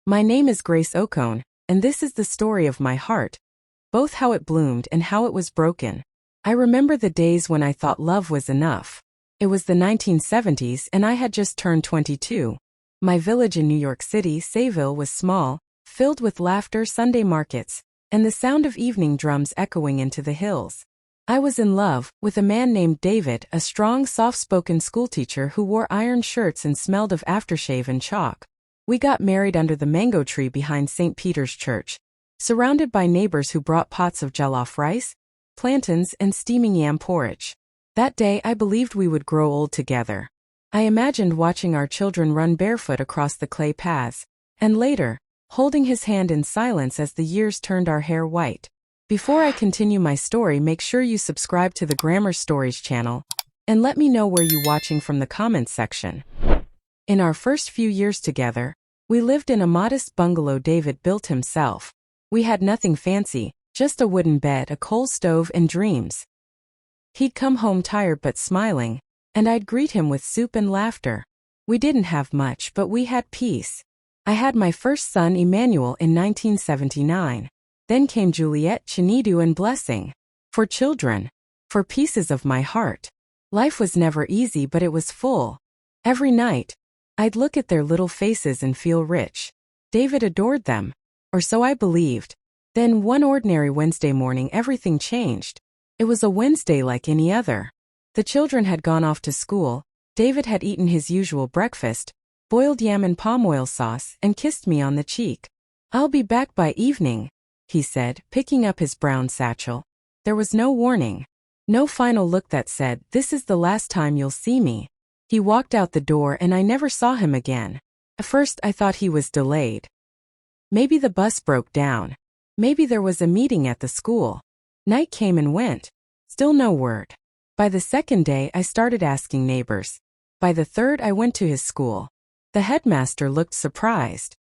My name is Grace Ocone, and this is the story of my heart, both how it bloomed and how it was broken. I remember the days when I thought love was enough. It was the 1970s and I had just turned 22. My village in New York City, Sayville, was small, filled with laughter, Sunday markets, and the sound of evening drums echoing into the hills. I was in love with a man named David, a strong, soft-spoken schoolteacher who wore iron shirts and smelled of aftershave and chalk. We got married under the mango tree behind St. Peter's Church, surrounded by neighbors who brought pots of jollof rice, plantains, and steaming yam porridge. That day I believed we would grow old together. I imagined watching our children run barefoot across the clay paths, and later, holding his hand in silence as the years turned our hair white. Before I continue my story, make sure you subscribe to the Grammar Stories channel, and let me know where you're watching from the comments section. In our first few years together, we lived in a modest bungalow David built himself. We had nothing fancy, just a wooden bed, a coal stove, and dreams. He'd come home tired but smiling, and I'd greet him with soup and laughter. We didn't have much, but we had peace. I had my first son, Emmanuel, in 1979. Then came Juliet, Chinedu, and Blessing. For children. For pieces of my heart. Life was never easy, but it was full. Every night, I'd look at their little faces and feel rich. David adored them. Or so I believed. Then one ordinary Wednesday morning everything changed. It was a Wednesday like any other. The children had gone off to school, David had eaten his usual breakfast, boiled yam and palm oil sauce, and kissed me on the cheek. "I'll be back by evening," he said, picking up his brown satchel. There was no warning. No final look that said, "This is the last time you'll see me." He walked out the door and I never saw him again. At first I thought he was delayed. Maybe the bus broke down. Maybe there was a meeting at the school. Night came and went. Still no word. By the second day I started asking neighbors. By the third I went to his school. The headmaster looked surprised.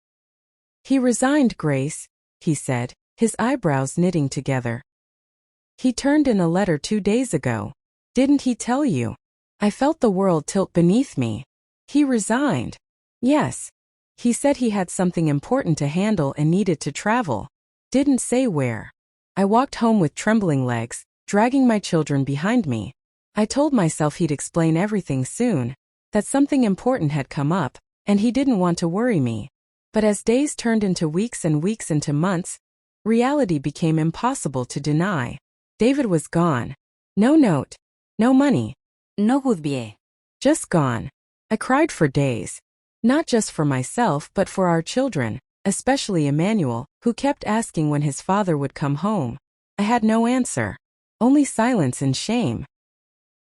"He resigned, Grace," he said, his eyebrows knitting together. "He turned in a letter 2 days ago. Didn't he tell you?" I felt the world tilt beneath me. He resigned. Yes. He said he had something important to handle and needed to travel. Didn't say where. I walked home with trembling legs, dragging my children behind me. I told myself he'd explain everything soon, that something important had come up, and he didn't want to worry me. But as days turned into weeks and weeks into months, reality became impossible to deny. David was gone. No note. No money. No goodbye. Just gone. I cried for days. Not just for myself but for our children, especially Emmanuel, who kept asking when his father would come home. I had no answer. Only silence and shame.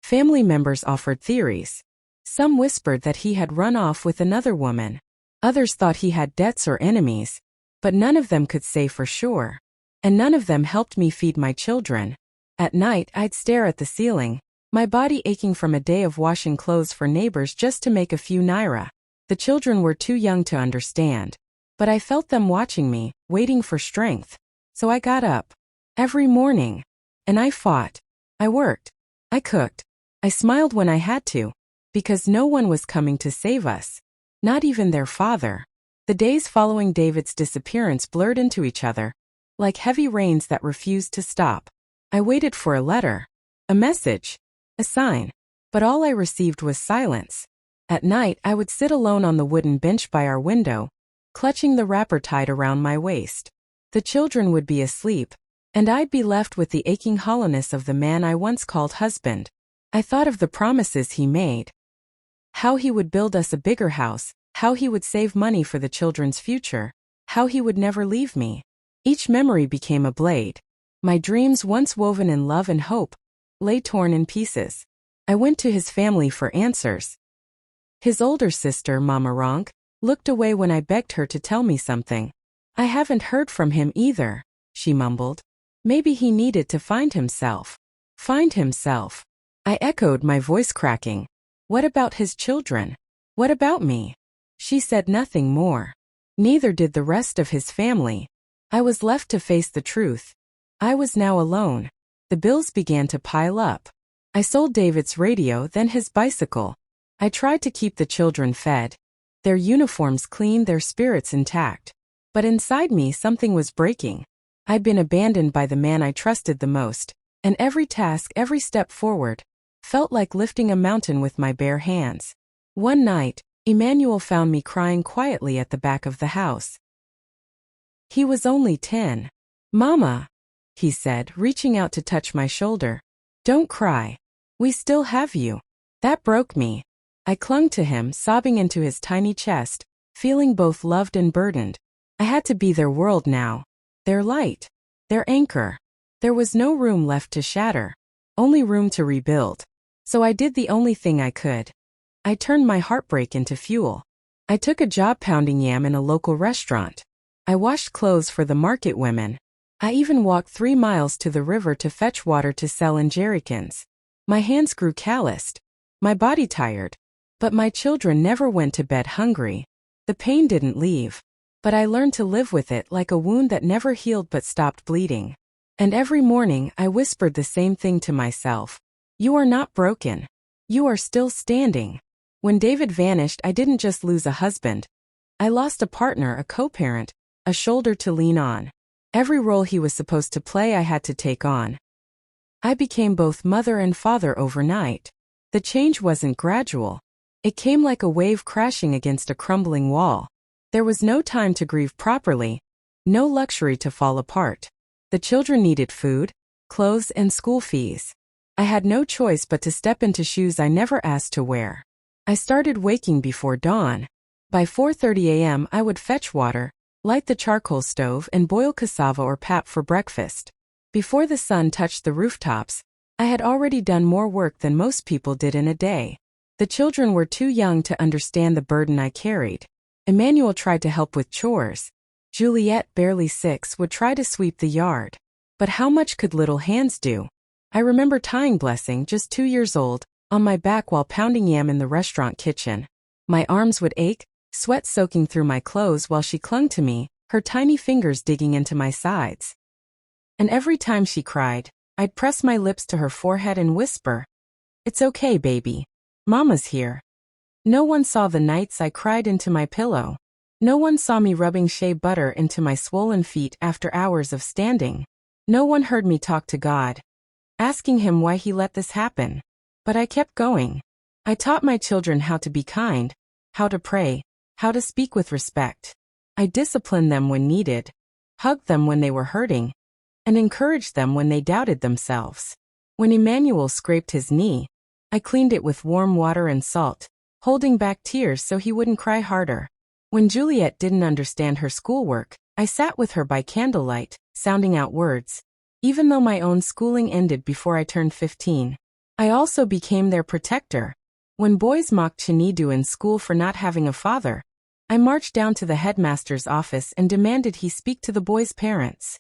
Family members offered theories. Some whispered that he had run off with another woman. Others thought he had debts or enemies. But none of them could say for sure. And none of them helped me feed my children. At night I'd stare at the ceiling, my body aching from a day of washing clothes for neighbors just to make a few naira. The children were too young to understand. But I felt them watching me, waiting for strength. So I got up. Every morning. And I fought. I worked. I cooked. I smiled when I had to. Because no one was coming to save us. Not even their father. The days following David's disappearance blurred into each other, like heavy rains that refused to stop. I waited for a letter. A message. A sign. But all I received was silence. At night I would sit alone on the wooden bench by our window, clutching the wrapper tied around my waist. The children would be asleep, and I'd be left with the aching hollowness of the man I once called husband. I thought of the promises he made. How he would build us a bigger house, how he would save money for the children's future, how he would never leave me. Each memory became a blade. My dreams, once woven in love and hope, lay torn in pieces. I went to his family for answers. His older sister, Mama Ronk, looked away when I begged her to tell me something. "I haven't heard from him either," she mumbled. Maybe he needed to find himself. Find himself. I echoed, my voice cracking. What about his children? What about me? She said nothing more. Neither did the rest of his family. I was left to face the truth. I was now alone. The bills began to pile up. I sold David's radio, then his bicycle. I tried to keep the children fed, their uniforms clean, their spirits intact. But inside me something was breaking. I'd been abandoned by the man I trusted the most, and every task, every step forward, felt like lifting a mountain with my bare hands. One night, Emmanuel found me crying quietly at the back of the house. He was only 10. "Mama," he said, reaching out to touch my shoulder. "Don't cry. We still have you." That broke me. I clung to him, sobbing into his tiny chest, feeling both loved and burdened. I had to be their world now. Their light. Their anchor. There was no room left to shatter. Only room to rebuild. So I did the only thing I could. I turned my heartbreak into fuel. I took a job pounding yam in a local restaurant. I washed clothes for the market women. I even walked 3 miles to the river to fetch water to sell in jerrycans. My hands grew calloused. My body tired. But my children never went to bed hungry. The pain didn't leave. But I learned to live with it like a wound that never healed but stopped bleeding. And every morning I whispered the same thing to myself. You are not broken. You are still standing. When David vanished, I didn't just lose a husband. I lost a partner, a co-parent, a shoulder to lean on. Every role he was supposed to play I had to take on. I became both mother and father overnight. The change wasn't gradual. It came like a wave crashing against a crumbling wall. There was no time to grieve properly, no luxury to fall apart. The children needed food, clothes, and school fees. I had no choice but to step into shoes I never asked to wear. I started waking before dawn. By 4:30 a.m. I would fetch water, light the charcoal stove, and boil cassava or pap for breakfast. Before the sun touched the rooftops, I had already done more work than most people did in a day. The children were too young to understand the burden I carried. Emmanuel tried to help with chores. Juliet, barely 6, would try to sweep the yard. But how much could little hands do? I remember tying Blessing, just 2 years old, on my back while pounding yam in the restaurant kitchen. My arms would ache, sweat soaking through my clothes while she clung to me, her tiny fingers digging into my sides. And every time she cried, I'd press my lips to her forehead and whisper, "It's okay, baby. Mama's here." No one saw the nights I cried into my pillow. No one saw me rubbing shea butter into my swollen feet after hours of standing. No one heard me talk to God, asking him why he let this happen. But I kept going. I taught my children how to be kind, how to pray, how to speak with respect. I disciplined them when needed, hugged them when they were hurting, and encouraged them when they doubted themselves. When Emmanuel scraped his knee, I cleaned it with warm water and salt, holding back tears so he wouldn't cry harder. When Juliet didn't understand her schoolwork, I sat with her by candlelight, sounding out words. Even though my own schooling ended before I turned 15, I also became their protector. When boys mocked Chinedu in school for not having a father, I marched down to the headmaster's office and demanded he speak to the boys' parents.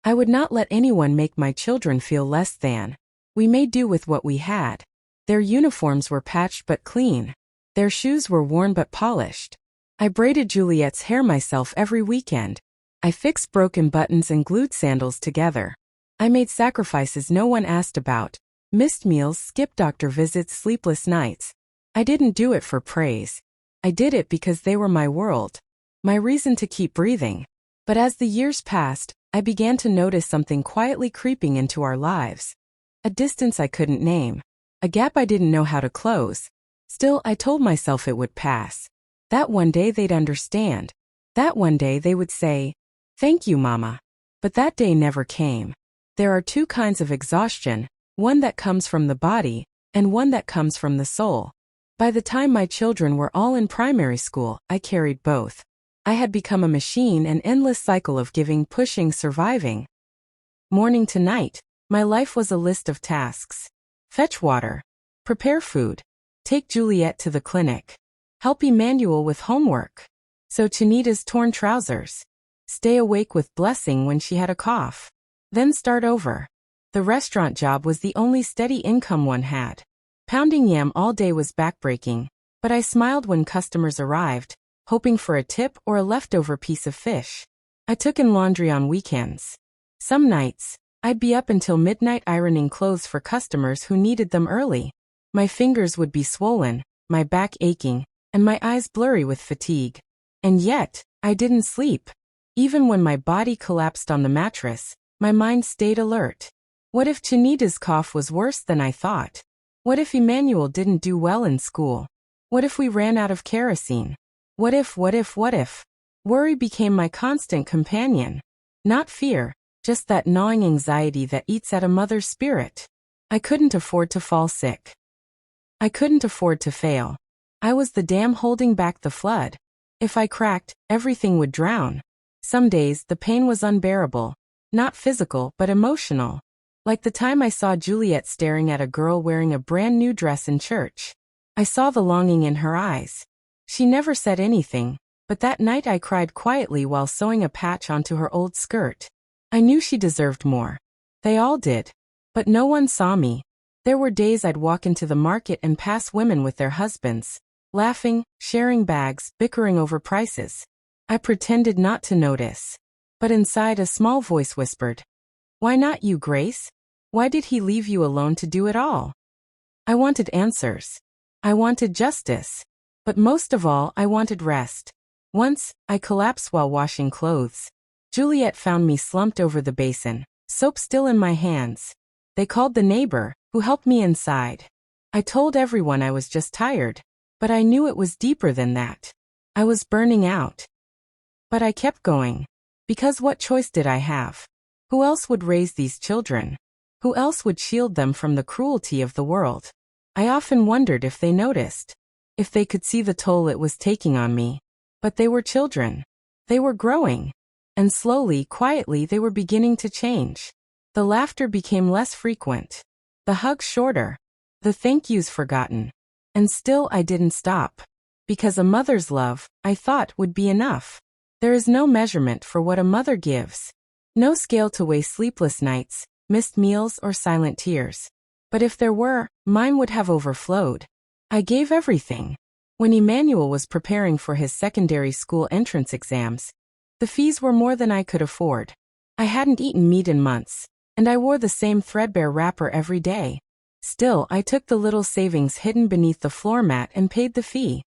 I would not let anyone make my children feel less than. We made do with what we had. Their uniforms were patched but clean. Their shoes were worn but polished. I braided Juliet's hair myself every weekend. I fixed broken buttons and glued sandals together. I made sacrifices no one asked about. Missed meals, skipped doctor visits, sleepless nights. I didn't do it for praise. I did it because they were my world, my reason to keep breathing. But as the years passed, I began to notice something quietly creeping into our lives. A distance I couldn't name. A gap I didn't know how to close. Still, I told myself it would pass. That one day they'd understand. That one day they would say, "Thank you, Mama." But that day never came. There are two kinds of exhaustion, one that comes from the body, and one that comes from the soul. By the time my children were all in primary school, I carried both. I had become a machine, an endless cycle of giving, pushing, surviving. Morning to night, my life was a list of tasks. Fetch water. Prepare food. Take Juliet to the clinic. Help Emmanuel with homework. Sew Chinita's torn trousers. Stay awake with Blessing when she had a cough. Then start over. The restaurant job was the only steady income one had. Pounding yam all day was backbreaking, but I smiled when customers arrived, hoping for a tip or a leftover piece of fish. I took in laundry on weekends. Some nights, I'd be up until midnight ironing clothes for customers who needed them early. My fingers would be swollen, my back aching, and my eyes blurry with fatigue. And yet, I didn't sleep. Even when my body collapsed on the mattress, my mind stayed alert. What if Chinida's cough was worse than I thought? What if Emmanuel didn't do well in school? What if we ran out of kerosene? What if? Worry became my constant companion. Not fear, just that gnawing anxiety that eats at a mother's spirit. I couldn't afford to fall sick. I couldn't afford to fail. I was the dam holding back the flood. If I cracked, everything would drown. Some days, the pain was unbearable. Not physical, but emotional. Like the time I saw Juliet staring at a girl wearing a brand new dress in church. I saw the longing in her eyes. She never said anything, but that night I cried quietly while sewing a patch onto her old skirt. I knew she deserved more. They all did. But no one saw me. There were days I'd walk into the market and pass women with their husbands, laughing, sharing bags, bickering over prices. I pretended not to notice. But inside a small voice whispered, "Why not you, Grace? Why did he leave you alone to do it all?" I wanted answers. I wanted justice. But most of all, I wanted rest. Once, I collapsed while washing clothes. Juliet found me slumped over the basin, soap still in my hands. They called the neighbor, who helped me inside. I told everyone I was just tired, but I knew it was deeper than that. I was burning out. But I kept going. Because what choice did I have? Who else would raise these children? Who else would shield them from the cruelty of the world? I often wondered if they noticed. If they could see the toll it was taking on me. But they were children. They were growing. And slowly, quietly, they were beginning to change. The laughter became less frequent. The hugs shorter. The thank yous forgotten. And still I didn't stop. Because a mother's love, I thought, would be enough. There is no measurement for what a mother gives. No scale to weigh sleepless nights, missed meals, or silent tears. But if there were, mine would have overflowed. I gave everything. When Emmanuel was preparing for his secondary school entrance exams, the fees were more than I could afford. I hadn't eaten meat in months, and I wore the same threadbare wrapper every day. Still, I took the little savings hidden beneath the floor mat and paid the fee.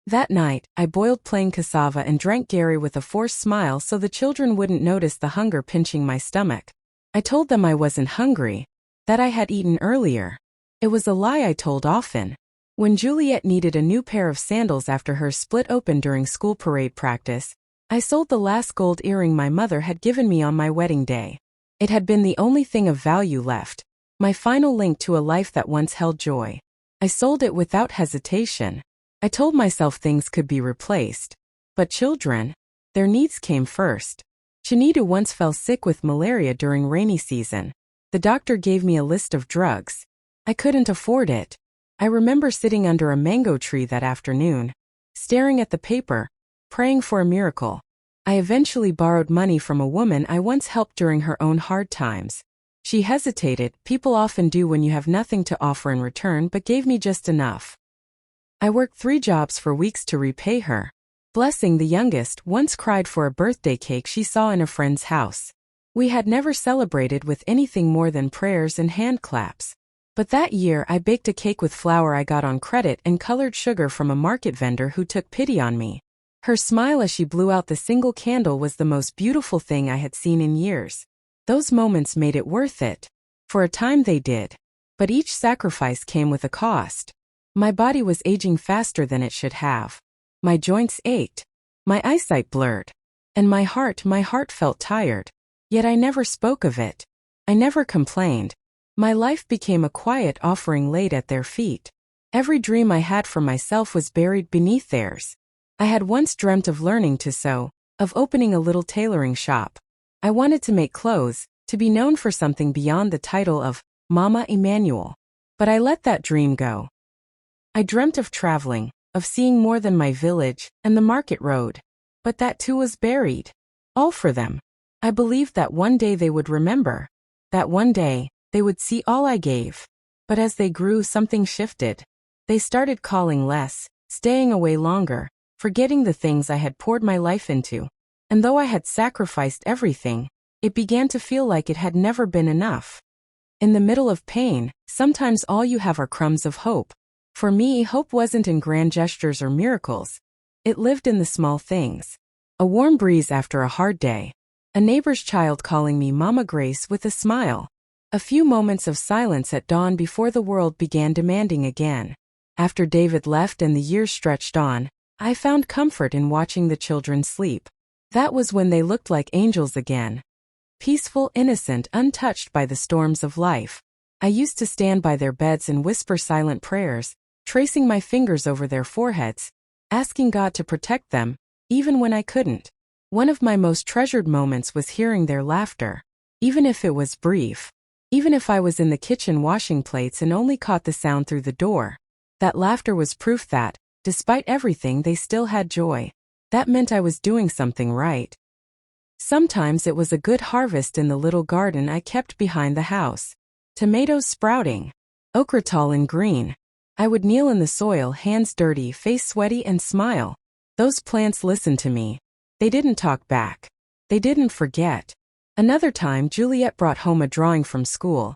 That night, I boiled plain cassava and drank Gary with a forced smile so the children wouldn't notice the hunger pinching my stomach. I told them I wasn't hungry, that I had eaten earlier. It was a lie I told often. When Juliet needed a new pair of sandals after hers split open during school parade practice, I sold the last gold earring my mother had given me on my wedding day. It had been the only thing of value left, my final link to a life that once held joy. I sold it without hesitation. I told myself things could be replaced. But children, their needs came first. Chinita once fell sick with malaria during rainy season. The doctor gave me a list of drugs. I couldn't afford it. I remember sitting under a mango tree that afternoon, staring at the paper, praying for a miracle. I eventually borrowed money from a woman I once helped during her own hard times. She hesitated, people often do when you have nothing to offer in return, but gave me just enough. I worked 3 jobs for weeks to repay her. Blessing, the youngest, once cried for a birthday cake she saw in a friend's house. We had never celebrated with anything more than prayers and hand claps. But that year I baked a cake with flour I got on credit and colored sugar from a market vendor who took pity on me. Her smile as she blew out the single candle was the most beautiful thing I had seen in years. Those moments made it worth it. For a time they did. But each sacrifice came with a cost. My body was aging faster than it should have. My joints ached. My eyesight blurred. And my heart felt tired. Yet I never spoke of it. I never complained. My life became a quiet offering laid at their feet. Every dream I had for myself was buried beneath theirs. I had once dreamt of learning to sew, of opening a little tailoring shop. I wanted to make clothes, to be known for something beyond the title of Mama Emmanuel. But I let that dream go. I dreamt of traveling, of seeing more than my village and the market road. But that too was buried. All for them. I believed that one day they would remember. That one day, they would see all I gave. But as they grew, something shifted. They started calling less, staying away longer, forgetting the things I had poured my life into. And though I had sacrificed everything, it began to feel like it had never been enough. In the middle of pain, sometimes all you have are crumbs of hope. For me, hope wasn't in grand gestures or miracles. It lived in the small things. A warm breeze after a hard day. A neighbor's child calling me Mama Grace with a smile. A few moments of silence at dawn before the world began demanding again. After David left and the years stretched on, I found comfort in watching the children sleep. That was when they looked like angels again. Peaceful, innocent, untouched by the storms of life. I used to stand by their beds and whisper silent prayers, tracing my fingers over their foreheads, asking God to protect them, even when I couldn't. One of my most treasured moments was hearing their laughter, even if it was brief. Even if I was in the kitchen washing plates and only caught the sound through the door. That laughter was proof that, despite everything, they still had joy. That meant I was doing something right. Sometimes it was a good harvest in the little garden I kept behind the house. Tomatoes sprouting. Okra tall and green. I would kneel in the soil, hands dirty, face sweaty, and smile. Those plants listened to me. They didn't talk back. They didn't forget. Another time, Juliet brought home a drawing from school.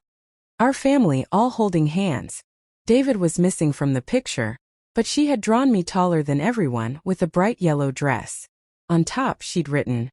Our family all holding hands. David was missing from the picture, but she had drawn me taller than everyone with a bright yellow dress. On top, she'd written,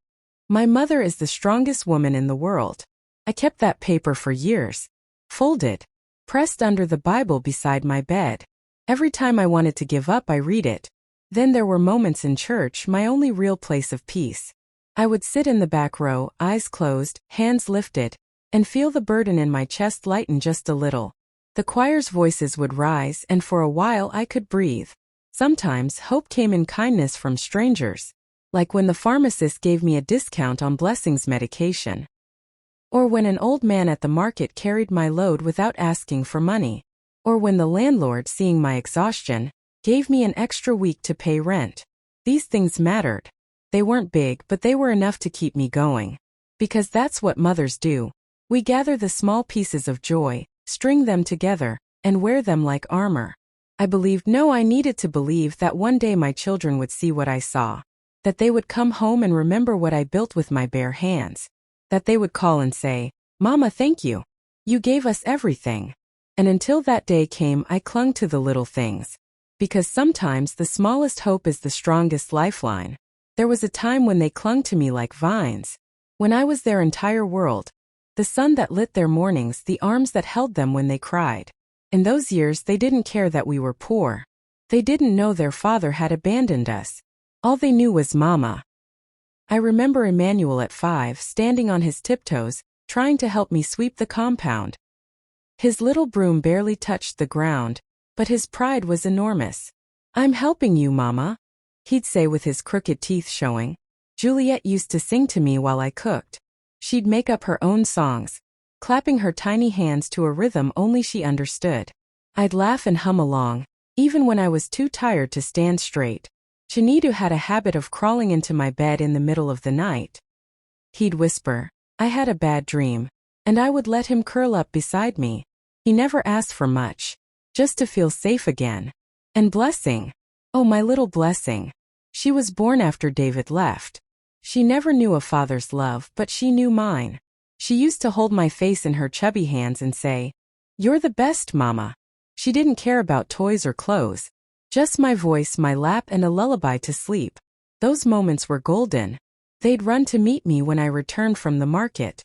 "My mother is the strongest woman in the world." I kept that paper for years. Folded. Pressed under the Bible beside my bed. Every time I wanted to give up, I read it. Then there were moments in church, my only real place of peace. I would sit in the back row, eyes closed, hands lifted, and feel the burden in my chest lighten just a little. The choir's voices would rise, and for a while I could breathe. Sometimes hope came in kindness from strangers, like when the pharmacist gave me a discount on Blessing's medication. Or when an old man at the market carried my load without asking for money. Or when the landlord, seeing my exhaustion, gave me an extra week to pay rent. These things mattered. They weren't big, but they were enough to keep me going. Because that's what mothers do. We gather the small pieces of joy, string them together, and wear them like armor. I needed to believe that one day my children would see what I saw. That they would come home and remember what I built with my bare hands. That they would call and say, "Mama, thank you. You gave us everything." And until that day came, I clung to the little things. Because sometimes the smallest hope is the strongest lifeline. There was a time when they clung to me like vines. When I was their entire world. The sun that lit their mornings, the arms that held them when they cried. In those years they didn't care that we were poor. They didn't know their father had abandoned us. All they knew was Mama. I remember Emmanuel at 5 standing on his tiptoes, trying to help me sweep the compound. His little broom barely touched the ground, but his pride was enormous. "I'm helping you, Mama," he'd say with his crooked teeth showing. Juliet used to sing to me while I cooked. She'd make up her own songs, clapping her tiny hands to a rhythm only she understood. I'd laugh and hum along, even when I was too tired to stand straight. Chinidu had a habit of crawling into my bed in the middle of the night. He'd whisper, "I had a bad dream," and I would let him curl up beside me. He never asked for much, just to feel safe again. And Blessing. Oh, my little Blessing. She was born after David left. She never knew a father's love, but she knew mine. She used to hold my face in her chubby hands and say, "You're the best, Mama." She didn't care about toys or clothes. Just my voice, my lap, and a lullaby to sleep. Those moments were golden. They'd run to meet me when I returned from the market.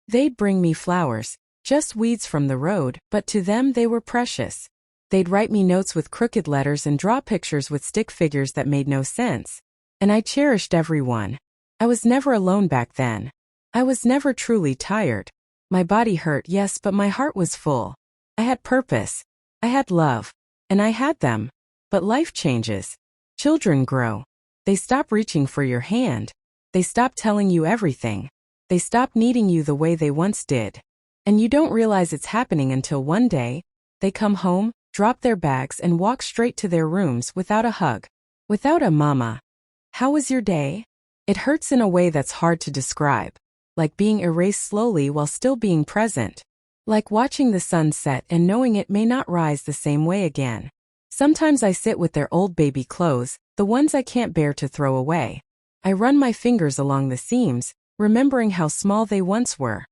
They'd bring me flowers, just weeds from the road, but to them they were precious. They'd write me notes with crooked letters and draw pictures with stick figures that made no sense. And I cherished every one. I was never alone back then. I was never truly tired. My body hurt, yes, but my heart was full. I had purpose. I had love. And I had them. But life changes. Children grow. They stop reaching for your hand. They stop telling you everything. They stop needing you the way they once did. And you don't realize it's happening until one day, they come home, drop their bags, and walk straight to their rooms without a hug. Without a mama. "How was your day?" It hurts in a way that's hard to describe. Like being erased slowly while still being present. Like watching the sun set and knowing it may not rise the same way again. Sometimes I sit with their old baby clothes, the ones I can't bear to throw away. I run my fingers along the seams, remembering how small they once were.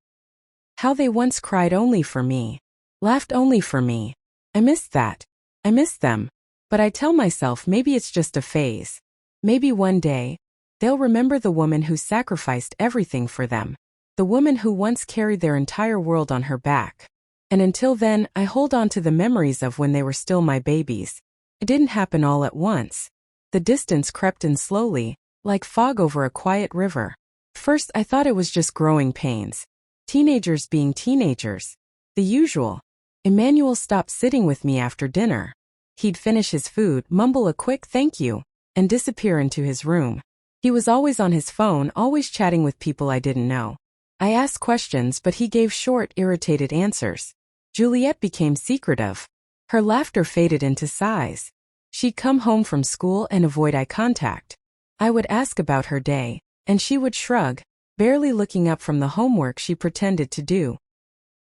How they once cried only for me. Laughed only for me. I miss that. I miss them. But I tell myself maybe it's just a phase. Maybe one day, They'll remember the woman who sacrificed everything for them. The woman who once carried their entire world on her back. And until then, I hold on to the memories of when they were still my babies. It didn't happen all at once. The distance crept in slowly, like fog over a quiet river. First, I thought it was just growing pains. Teenagers being teenagers. The usual. Emmanuel stopped sitting with me after dinner. He'd finish his food, mumble a quick thank you, and disappear into his room. He was always on his phone, always chatting with people I didn't know. I asked questions, but he gave short, irritated answers. Juliet became secretive. Her laughter faded into sighs. She'd come home from school and avoid eye contact. I would ask about her day, and she would shrug, barely looking up from the homework she pretended to do.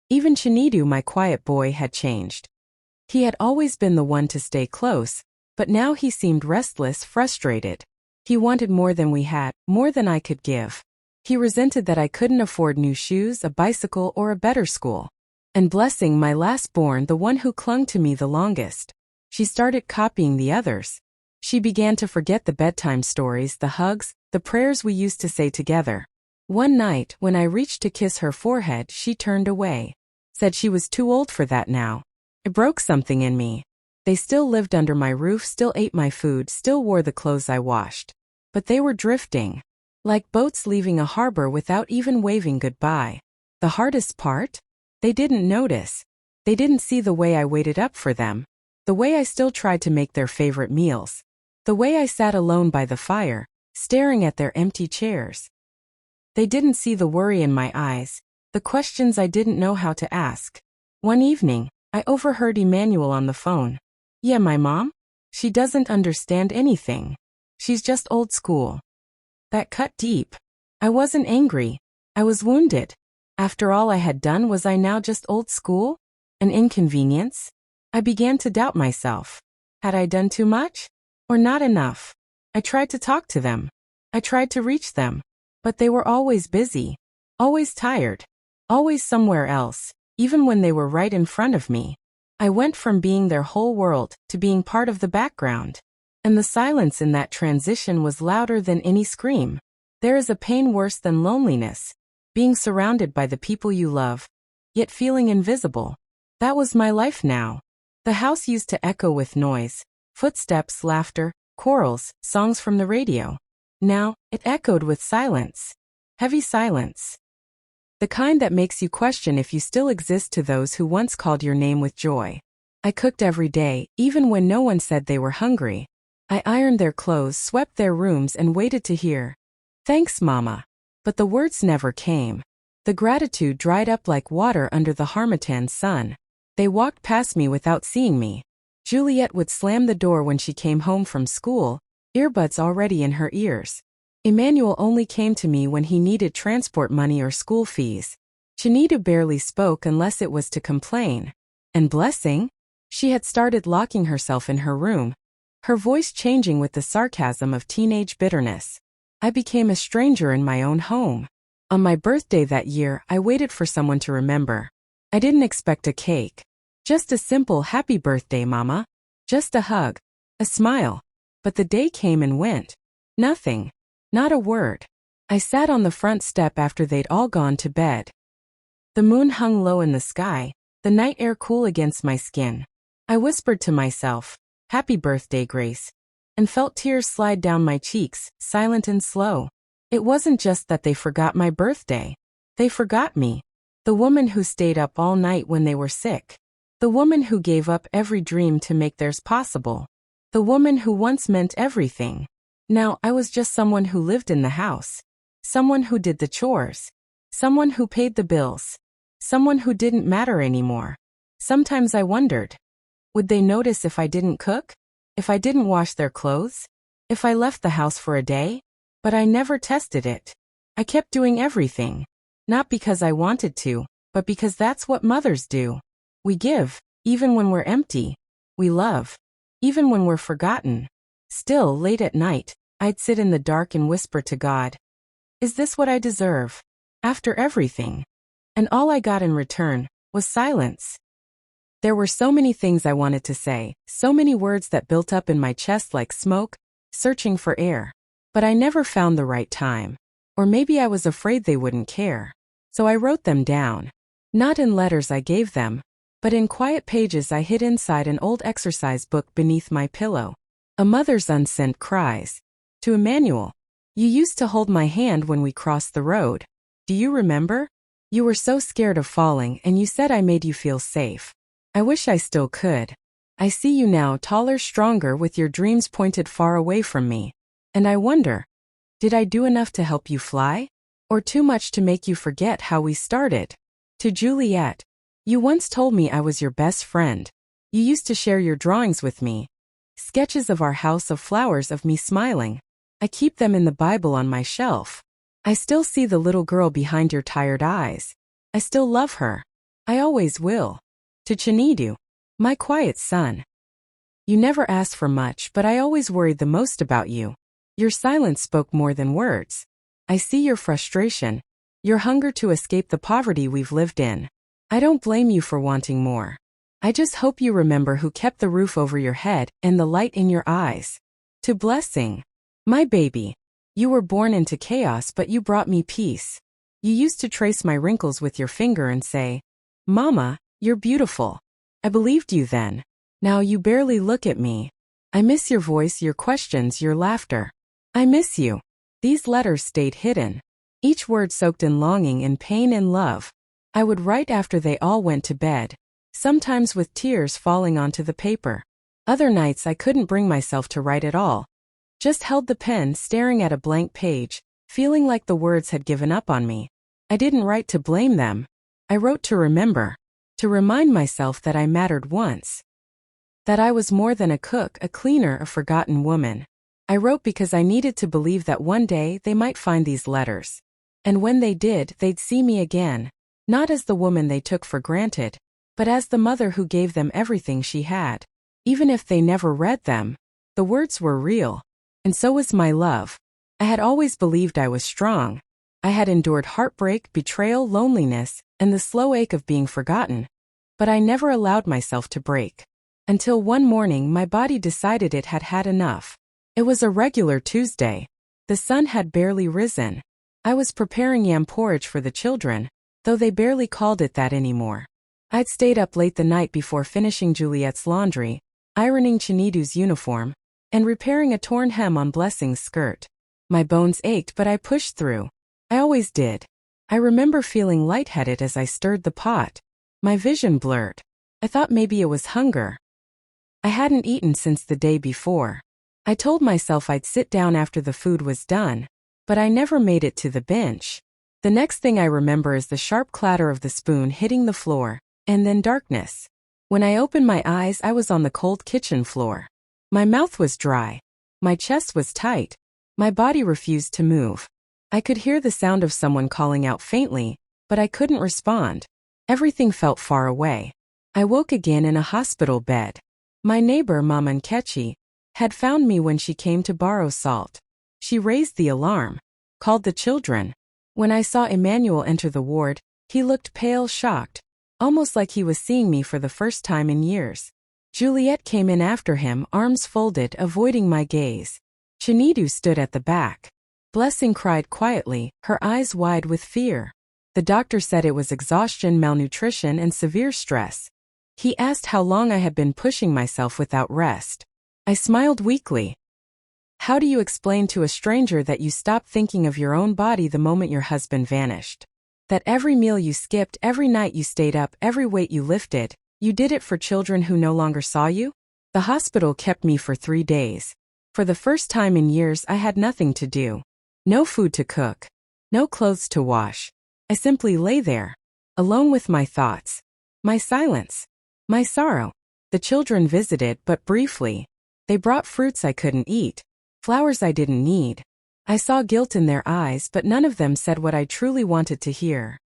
Even Chinidu, my quiet boy, had changed. He had always been the one to stay close, but now he seemed restless, frustrated. He wanted more than we had, more than I could give. He resented that I couldn't afford new shoes, a bicycle, or a better school. And Blessing, my last born, the one who clung to me the longest. She started copying the others. She began to forget the bedtime stories, the hugs, the prayers we used to say together. One night, when I reached to kiss her forehead, she turned away. Said she was too old for that now. It broke something in me. They still lived under my roof, still ate my food, still wore the clothes I washed. But they were drifting. Like boats leaving a harbor without even waving goodbye. The hardest part? They didn't notice. They didn't see the way I waited up for them. The way I still tried to make their favorite meals. The way I sat alone by the fire, staring at their empty chairs. They didn't see the worry in my eyes, the questions I didn't know how to ask. One evening, I overheard Emmanuel on the phone. Yeah, my mom? She doesn't understand anything. She's just old school. That cut deep. I wasn't angry. I was wounded. After all I had done, was I now just old school? An inconvenience? I began to doubt myself. Had I done too much? Or not enough? I tried to talk to them. I tried to reach them. But they were always busy. Always tired. Always somewhere else, even when they were right in front of me. I went from being their whole world to being part of the background. And the silence in that transition was louder than any scream. There is a pain worse than loneliness. Being surrounded by the people you love, yet feeling invisible. That was my life now. The house used to echo with noise, footsteps, laughter, quarrels, songs from the radio. Now, it echoed with silence. Heavy silence. The kind that makes you question if you still exist to those who once called your name with joy. I cooked every day, even when no one said they were hungry. I ironed their clothes, swept their rooms, and waited to hear, "Thanks, Mama." But the words never came. The gratitude dried up like water under the harmattan sun. They walked past me without seeing me. Juliet would slam the door when she came home from school, earbuds already in her ears. Emmanuel only came to me when he needed transport money or school fees. Chinidu barely spoke unless it was to complain. And Blessing? She had started locking herself in her room, her voice changing with the sarcasm of teenage bitterness. I became a stranger in my own home. On my birthday that year, I waited for someone to remember. I didn't expect a cake. Just a simple happy birthday, Mama. Just a hug. A smile. But the day came and went. Nothing. Not a word. I sat on the front step after they'd all gone to bed. The moon hung low in the sky, the night air cool against my skin. I whispered to myself, "Happy birthday, Grace," and felt tears slide down my cheeks, silent and slow. It wasn't just that they forgot my birthday. They forgot me. The woman who stayed up all night when they were sick. The woman who gave up every dream to make theirs possible. The woman who once meant everything. Now I was just someone who lived in the house. Someone who did the chores. Someone who paid the bills. Someone who didn't matter anymore. Sometimes I wondered, would they notice if I didn't cook? If I didn't wash their clothes? If I left the house for a day? But I never tested it. I kept doing everything. Not because I wanted to, but because that's what mothers do. We give, even when we're empty. We love, even when we're forgotten. Still, late at night, I'd sit in the dark and whisper to God, "Is this what I deserve? After everything?" And all I got in return was silence. There were so many things I wanted to say, so many words that built up in my chest like smoke, searching for air. But I never found the right time. Or maybe I was afraid they wouldn't care. So I wrote them down. Not in letters I gave them, but in quiet pages I hid inside an old exercise book beneath my pillow. A mother's unsent cries. To Emmanuel. You used to hold my hand when we crossed the road. Do you remember? You were so scared of falling and you said I made you feel safe. I wish I still could. I see you now, taller, stronger, with your dreams pointed far away from me. And I wonder, did I do enough to help you fly? Or too much to make you forget how we started? To Juliet. You once told me I was your best friend. You used to share your drawings with me. Sketches of our house of flowers of me smiling. I keep them in the Bible on my shelf. I still see the little girl behind your tired eyes. I still love her. I always will. To Chinedu. My quiet son. You never asked for much, but I always worried the most about you. Your silence spoke more than words. I see your frustration, your hunger to escape the poverty we've lived in. I don't blame you for wanting more. I just hope you remember who kept the roof over your head and the light in your eyes. To Blessing. My baby. You were born into chaos, but you brought me peace. You used to trace my wrinkles with your finger and say, Mama, you're beautiful. I believed you then. Now you barely look at me. I miss your voice, your questions, your laughter. I miss you. These letters stayed hidden. Each word soaked in longing and pain and love. I would write after they all went to bed, sometimes with tears falling onto the paper. Other nights I couldn't bring myself to write at all. Just held the pen staring at a blank page, feeling like the words had given up on me. I didn't write to blame them. I wrote to remember. To remind myself that I mattered once. That I was more than a cook, a cleaner, a forgotten woman. I wrote because I needed to believe that one day they might find these letters. And when they did, they'd see me again. Not as the woman they took for granted, but as the mother who gave them everything she had. Even if they never read them, the words were real. And so was my love. I had always believed I was strong. I had endured heartbreak, betrayal, loneliness, and the slow ache of being forgotten. But I never allowed myself to break. Until one morning my body decided it had had enough. It was a regular Tuesday. The sun had barely risen. I was preparing yam porridge for the children, though they barely called it that anymore. I'd stayed up late the night before finishing Juliet's laundry, ironing Chinedu's uniform, and repairing a torn hem on Blessing's skirt. My bones ached, but I pushed through. I always did. I remember feeling lightheaded as I stirred the pot. My vision blurred. I thought maybe it was hunger. I hadn't eaten since the day before. I told myself I'd sit down after the food was done, but I never made it to the bench. The next thing I remember is the sharp clatter of the spoon hitting the floor, and then darkness. When I opened my eyes, I was on the cold kitchen floor. My mouth was dry. My chest was tight. My body refused to move. I could hear the sound of someone calling out faintly, but I couldn't respond. Everything felt far away. I woke again in a hospital bed. My neighbor, Mama Nkechi, had found me when she came to borrow salt. She raised the alarm, called the children. When I saw Emmanuel enter the ward, he looked pale, shocked, almost like he was seeing me for the first time in years. Juliet came in after him, arms folded, avoiding my gaze. Chinedu stood at the back. Blessing cried quietly, her eyes wide with fear. The doctor said it was exhaustion, malnutrition, and severe stress. He asked how long I had been pushing myself without rest. I smiled weakly. How do you explain to a stranger that you stopped thinking of your own body the moment your husband vanished? That every meal you skipped, every night you stayed up, every weight you lifted, you did it for children who no longer saw you? The hospital kept me for 3 days. For the first time in years, I had nothing to do. No food to cook. No clothes to wash. I simply lay there, alone with my thoughts, my silence, my sorrow. The children visited, but briefly. They brought fruits I couldn't eat, flowers I didn't need. I saw guilt in their eyes, but none of them said what I truly wanted to hear.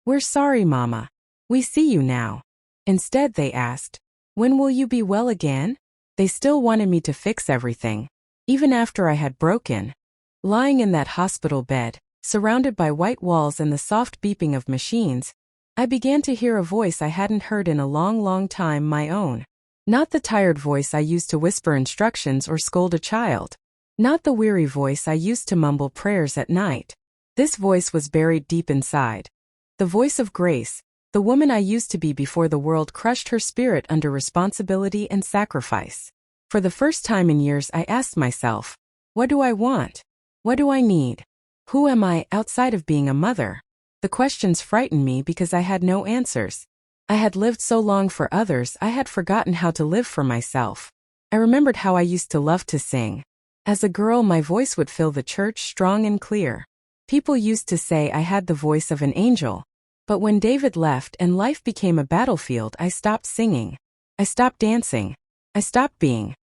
We're sorry, Mama. We see you now. Instead, they asked, when will you be well again? They still wanted me to fix everything, even after I had broken. Lying in that hospital bed, surrounded by white walls and the soft beeping of machines, I began to hear a voice I hadn't heard in a long, long time, my own. Not the tired voice I used to whisper instructions or scold a child. Not the weary voice I used to mumble prayers at night. This voice was buried deep inside. The voice of Grace, the woman I used to be before the world crushed her spirit under responsibility and sacrifice. For the first time in years I asked myself, what do I want? What do I need? Who am I outside of being a mother? The questions frightened me because I had no answers. I had lived so long for others I had forgotten how to live for myself. I remembered how I used to love to sing. As a girl, my voice would fill the church strong and clear. People used to say I had the voice of an angel. But when David left and life became a battlefield, I stopped singing. I stopped dancing. I stopped being.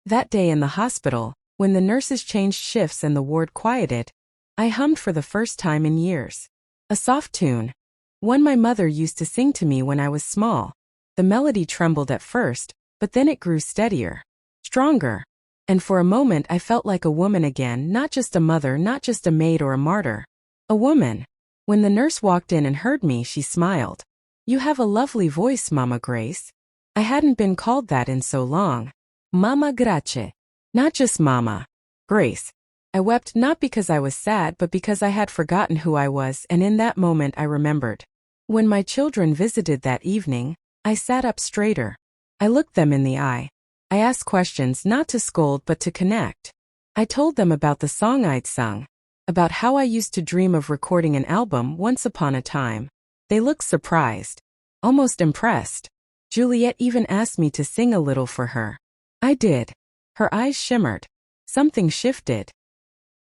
That day in the hospital, when the nurses changed shifts and the ward quieted, I hummed for the first time in years. A soft tune. One my mother used to sing to me when I was small. The melody trembled at first, but then it grew steadier, stronger. And for a moment I felt like a woman again, not just a mother, not just a maid or a martyr. A woman. When the nurse walked in and heard me, she smiled. You have a lovely voice, Mama Grace. I hadn't been called that in so long. Mama Grace. Not just Mama. Grace. I wept not because I was sad but because I had forgotten who I was, and in that moment I remembered. When my children visited that evening, I sat up straighter. I looked them in the eye. I asked questions not to scold but to connect. I told them about the song I'd sung, about how I used to dream of recording an album once upon a time. They looked surprised, almost impressed. Juliet even asked me to sing a little for her. I did. Her eyes shimmered. Something shifted.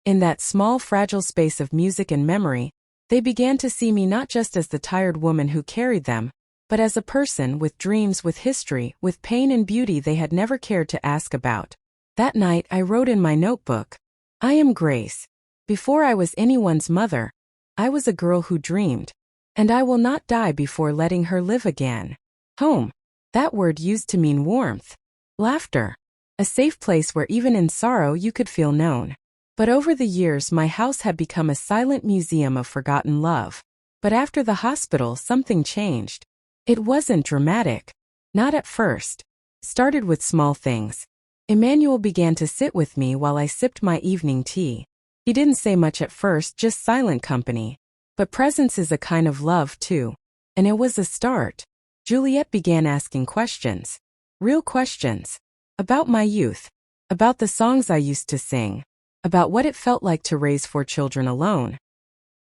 In that small, fragile space of music and memory, they began to see me not just as the tired woman who carried them, but as a person with dreams, with history, with pain and beauty they had never cared to ask about. That night I wrote in my notebook, I am Grace. Before I was anyone's mother, I was a girl who dreamed, and I will not die before letting her live again. Home. That word used to mean warmth, laughter, a safe place where even in sorrow you could feel known. But over the years my house had become a silent museum of forgotten love. But after the hospital something changed. It wasn't dramatic. Not at first. Started with small things. Emmanuel began to sit with me while I sipped my evening tea. He didn't say much at first, just silent company. But presence is a kind of love too. And it was a start. Juliet began asking questions. Real questions. About my youth. About the songs I used to sing. About what it felt like to raise 4 children alone.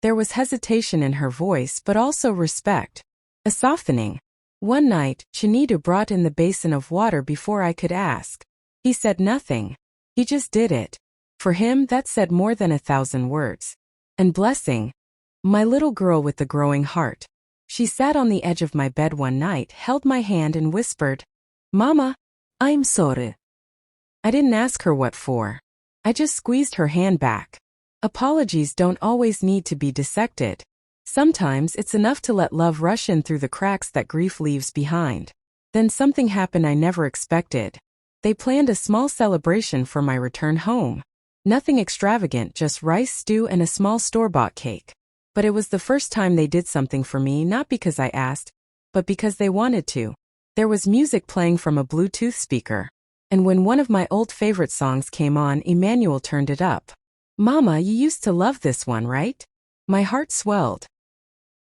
There was hesitation in her voice but also respect. A softening. One night, Chinidu brought in the basin of water before I could ask. He said nothing. He just did it. For him that said more than 1,000 words. And blessing. My little girl with the growing heart. She sat on the edge of my bed one night, held my hand and whispered, Mama, I'm sorry. I didn't ask her what for. I just squeezed her hand back. Apologies don't always need to be dissected. Sometimes it's enough to let love rush in through the cracks that grief leaves behind. Then something happened I never expected. They planned a small celebration for my return home. Nothing extravagant, just rice stew and a small store-bought cake. But it was the first time they did something for me, not because I asked, but because they wanted to. There was music playing from a Bluetooth speaker. And when one of my old favorite songs came on, Emmanuel turned it up. Mama, you used to love this one, right? My heart swelled.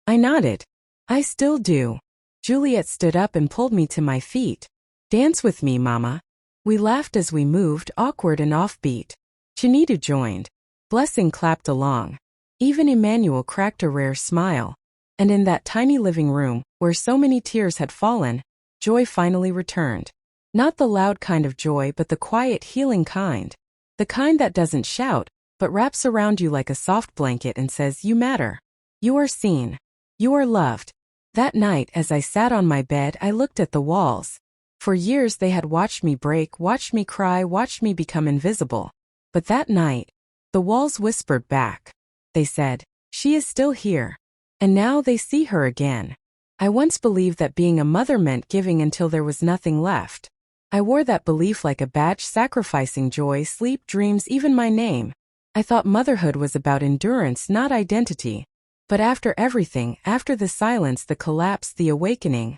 I nodded. I still do. Juliet stood up and pulled me to my feet. Dance with me, Mama. We laughed as we moved, awkward and offbeat. Chinidu joined. Blessing clapped along. Even Emmanuel cracked a rare smile. And in that tiny living room, where so many tears had fallen, joy finally returned. Not the loud kind of joy but the quiet, healing kind. The kind that doesn't shout, but wraps around you like a soft blanket and says, you matter. You are seen. You are loved. That night, as I sat on my bed, I looked at the walls. For years they had watched me break, watched me cry, watched me become invisible. But that night, the walls whispered back. They said, she is still here. And now they see her again. I once believed that being a mother meant giving until there was nothing left. I wore that belief like a badge, sacrificing joy, sleep, dreams, even my name. I thought motherhood was about endurance, not identity. But after everything, after the silence, the collapse, the awakening,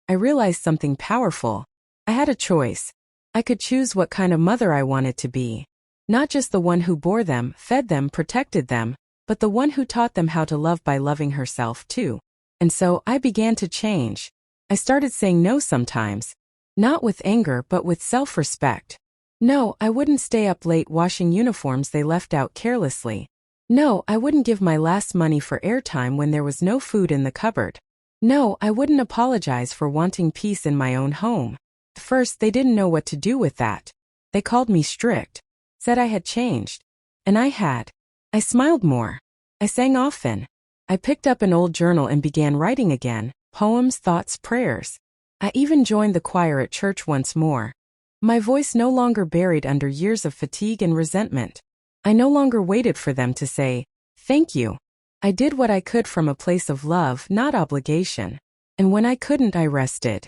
I realized something powerful. I had a choice. I could choose what kind of mother I wanted to be. Not just the one who bore them, fed them, protected them, but the one who taught them how to love by loving herself too. And so I began to change. I started saying no sometimes. Not with anger but with self-respect. No, I wouldn't stay up late washing uniforms they left out carelessly. No, I wouldn't give my last money for airtime when there was no food in the cupboard. No, I wouldn't apologize for wanting peace in my own home. At first, they didn't know what to do with that. They called me strict. Said I had changed. And I had. I smiled more. I sang often. I picked up an old journal and began writing again, poems, thoughts, prayers. I even joined the choir at church once more. My voice no longer buried under years of fatigue and resentment. I no longer waited for them to say, "Thank you." I did what I could from a place of love, not obligation. And when I couldn't, I rested.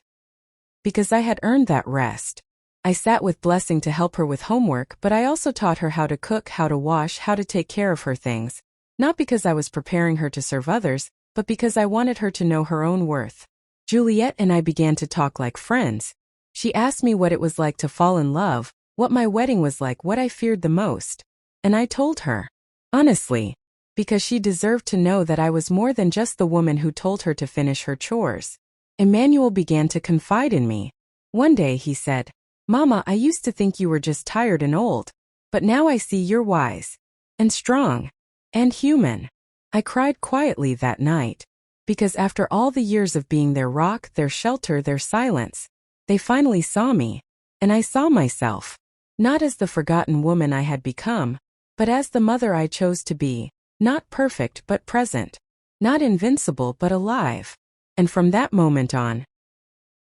Because I had earned that rest. I sat with Blessing to help her with homework, but I also taught her how to cook, how to wash, how to take care of her things. Not because I was preparing her to serve others, but because I wanted her to know her own worth. Juliet and I began to talk like friends. She asked me what it was like to fall in love, what my wedding was like, what I feared the most. And I told her. Honestly. Because she deserved to know that I was more than just the woman who told her to finish her chores. Emmanuel began to confide in me. One day he said, "Mama, I used to think you were just tired and old. But now I see you're wise. And strong. And human." I cried quietly that night. Because after all the years of being their rock, their shelter, their silence, they finally saw me. And I saw myself. Not as the forgotten woman I had become, but as the mother I chose to be. Not perfect but present. Not invincible but alive. And from that moment on,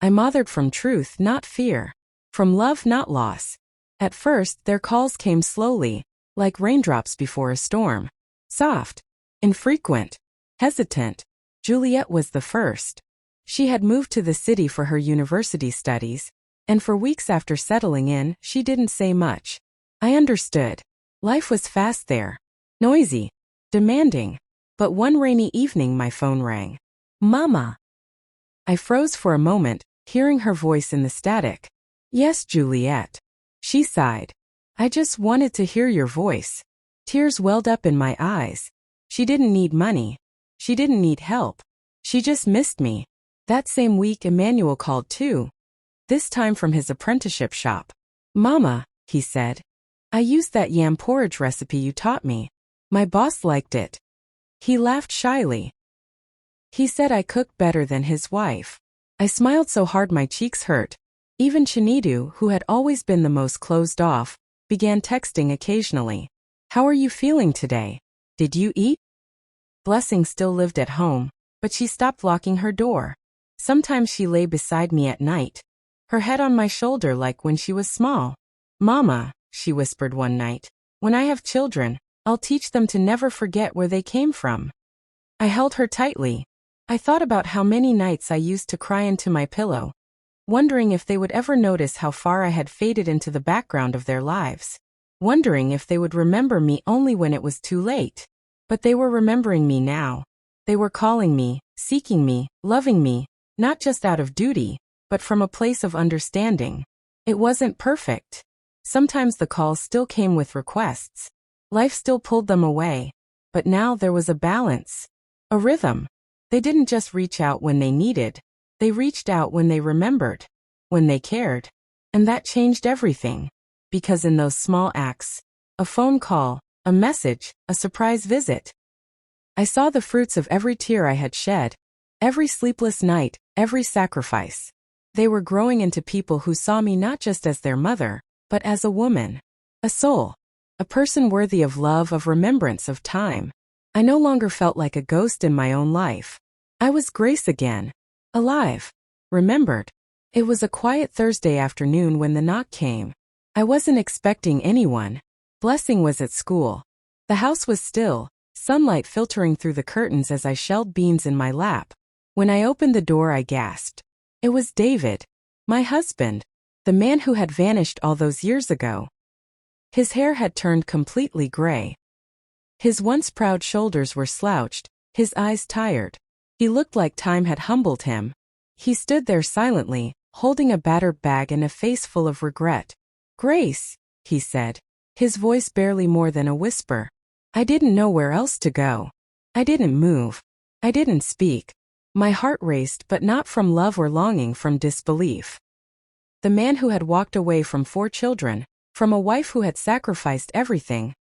I mothered from truth, not fear. From love, not loss. At first, their calls came slowly, like raindrops before a storm. Soft. Infrequent. Hesitant. Juliet was the first. She had moved to the city for her university studies, and for weeks after settling in, she didn't say much. I understood. Life was fast there. Noisy. Demanding. But one rainy evening my phone rang. "Mama." I froze for a moment, hearing her voice in the static. "Yes, Juliet." She sighed. "I just wanted to hear your voice." Tears welled up in my eyes. She didn't need money. She didn't need help. She just missed me. That same week Emmanuel called too. This time from his apprenticeship shop. "Mama," he said, "I used that yam porridge recipe you taught me. My boss liked it." He laughed shyly. He said I cooked better than his wife. I smiled so hard my cheeks hurt. Even Chinidu, who had always been the most closed off, began texting occasionally. "How are you feeling today? Did you eat?" Blessing still lived at home, but she stopped locking her door. Sometimes she lay beside me at night, her head on my shoulder like when she was small. "Mama," she whispered one night, "when I have children, I'll teach them to never forget where they came from." I held her tightly. I thought about how many nights I used to cry into my pillow, wondering if they would ever notice how far I had faded into the background of their lives. Wondering if they would remember me only when it was too late. But they were remembering me now. They were calling me, seeking me, loving me, not just out of duty, but from a place of understanding. It wasn't perfect. Sometimes the calls still came with requests. Life still pulled them away. But now there was a balance. A rhythm. They didn't just reach out when they needed. They reached out when they remembered. When they cared. And that changed everything. Because in those small acts, a phone call, a message, a surprise visit, I saw the fruits of every tear I had shed, every sleepless night, every sacrifice. They were growing into people who saw me not just as their mother, but as a woman, a soul, a person worthy of love, of remembrance, of time. I no longer felt like a ghost in my own life. I was Grace again, alive, remembered. It was a quiet Thursday afternoon when the knock came. I wasn't expecting anyone. Blessing was at school. The house was still, sunlight filtering through the curtains as I shelled beans in my lap. When I opened the door, I gasped. It was David, my husband, the man who had vanished all those years ago. His hair had turned completely gray. His once proud shoulders were slouched, his eyes tired. He looked like time had humbled him. He stood there silently, holding a battered bag and a face full of regret. "Grace," he said. his voice barely more than a whisper. I didn't know where else to go. I didn't move. I didn't speak. My heart raced, but not from love or longing, from disbelief. The man who had walked away from 4 children, from a wife who had sacrificed everything,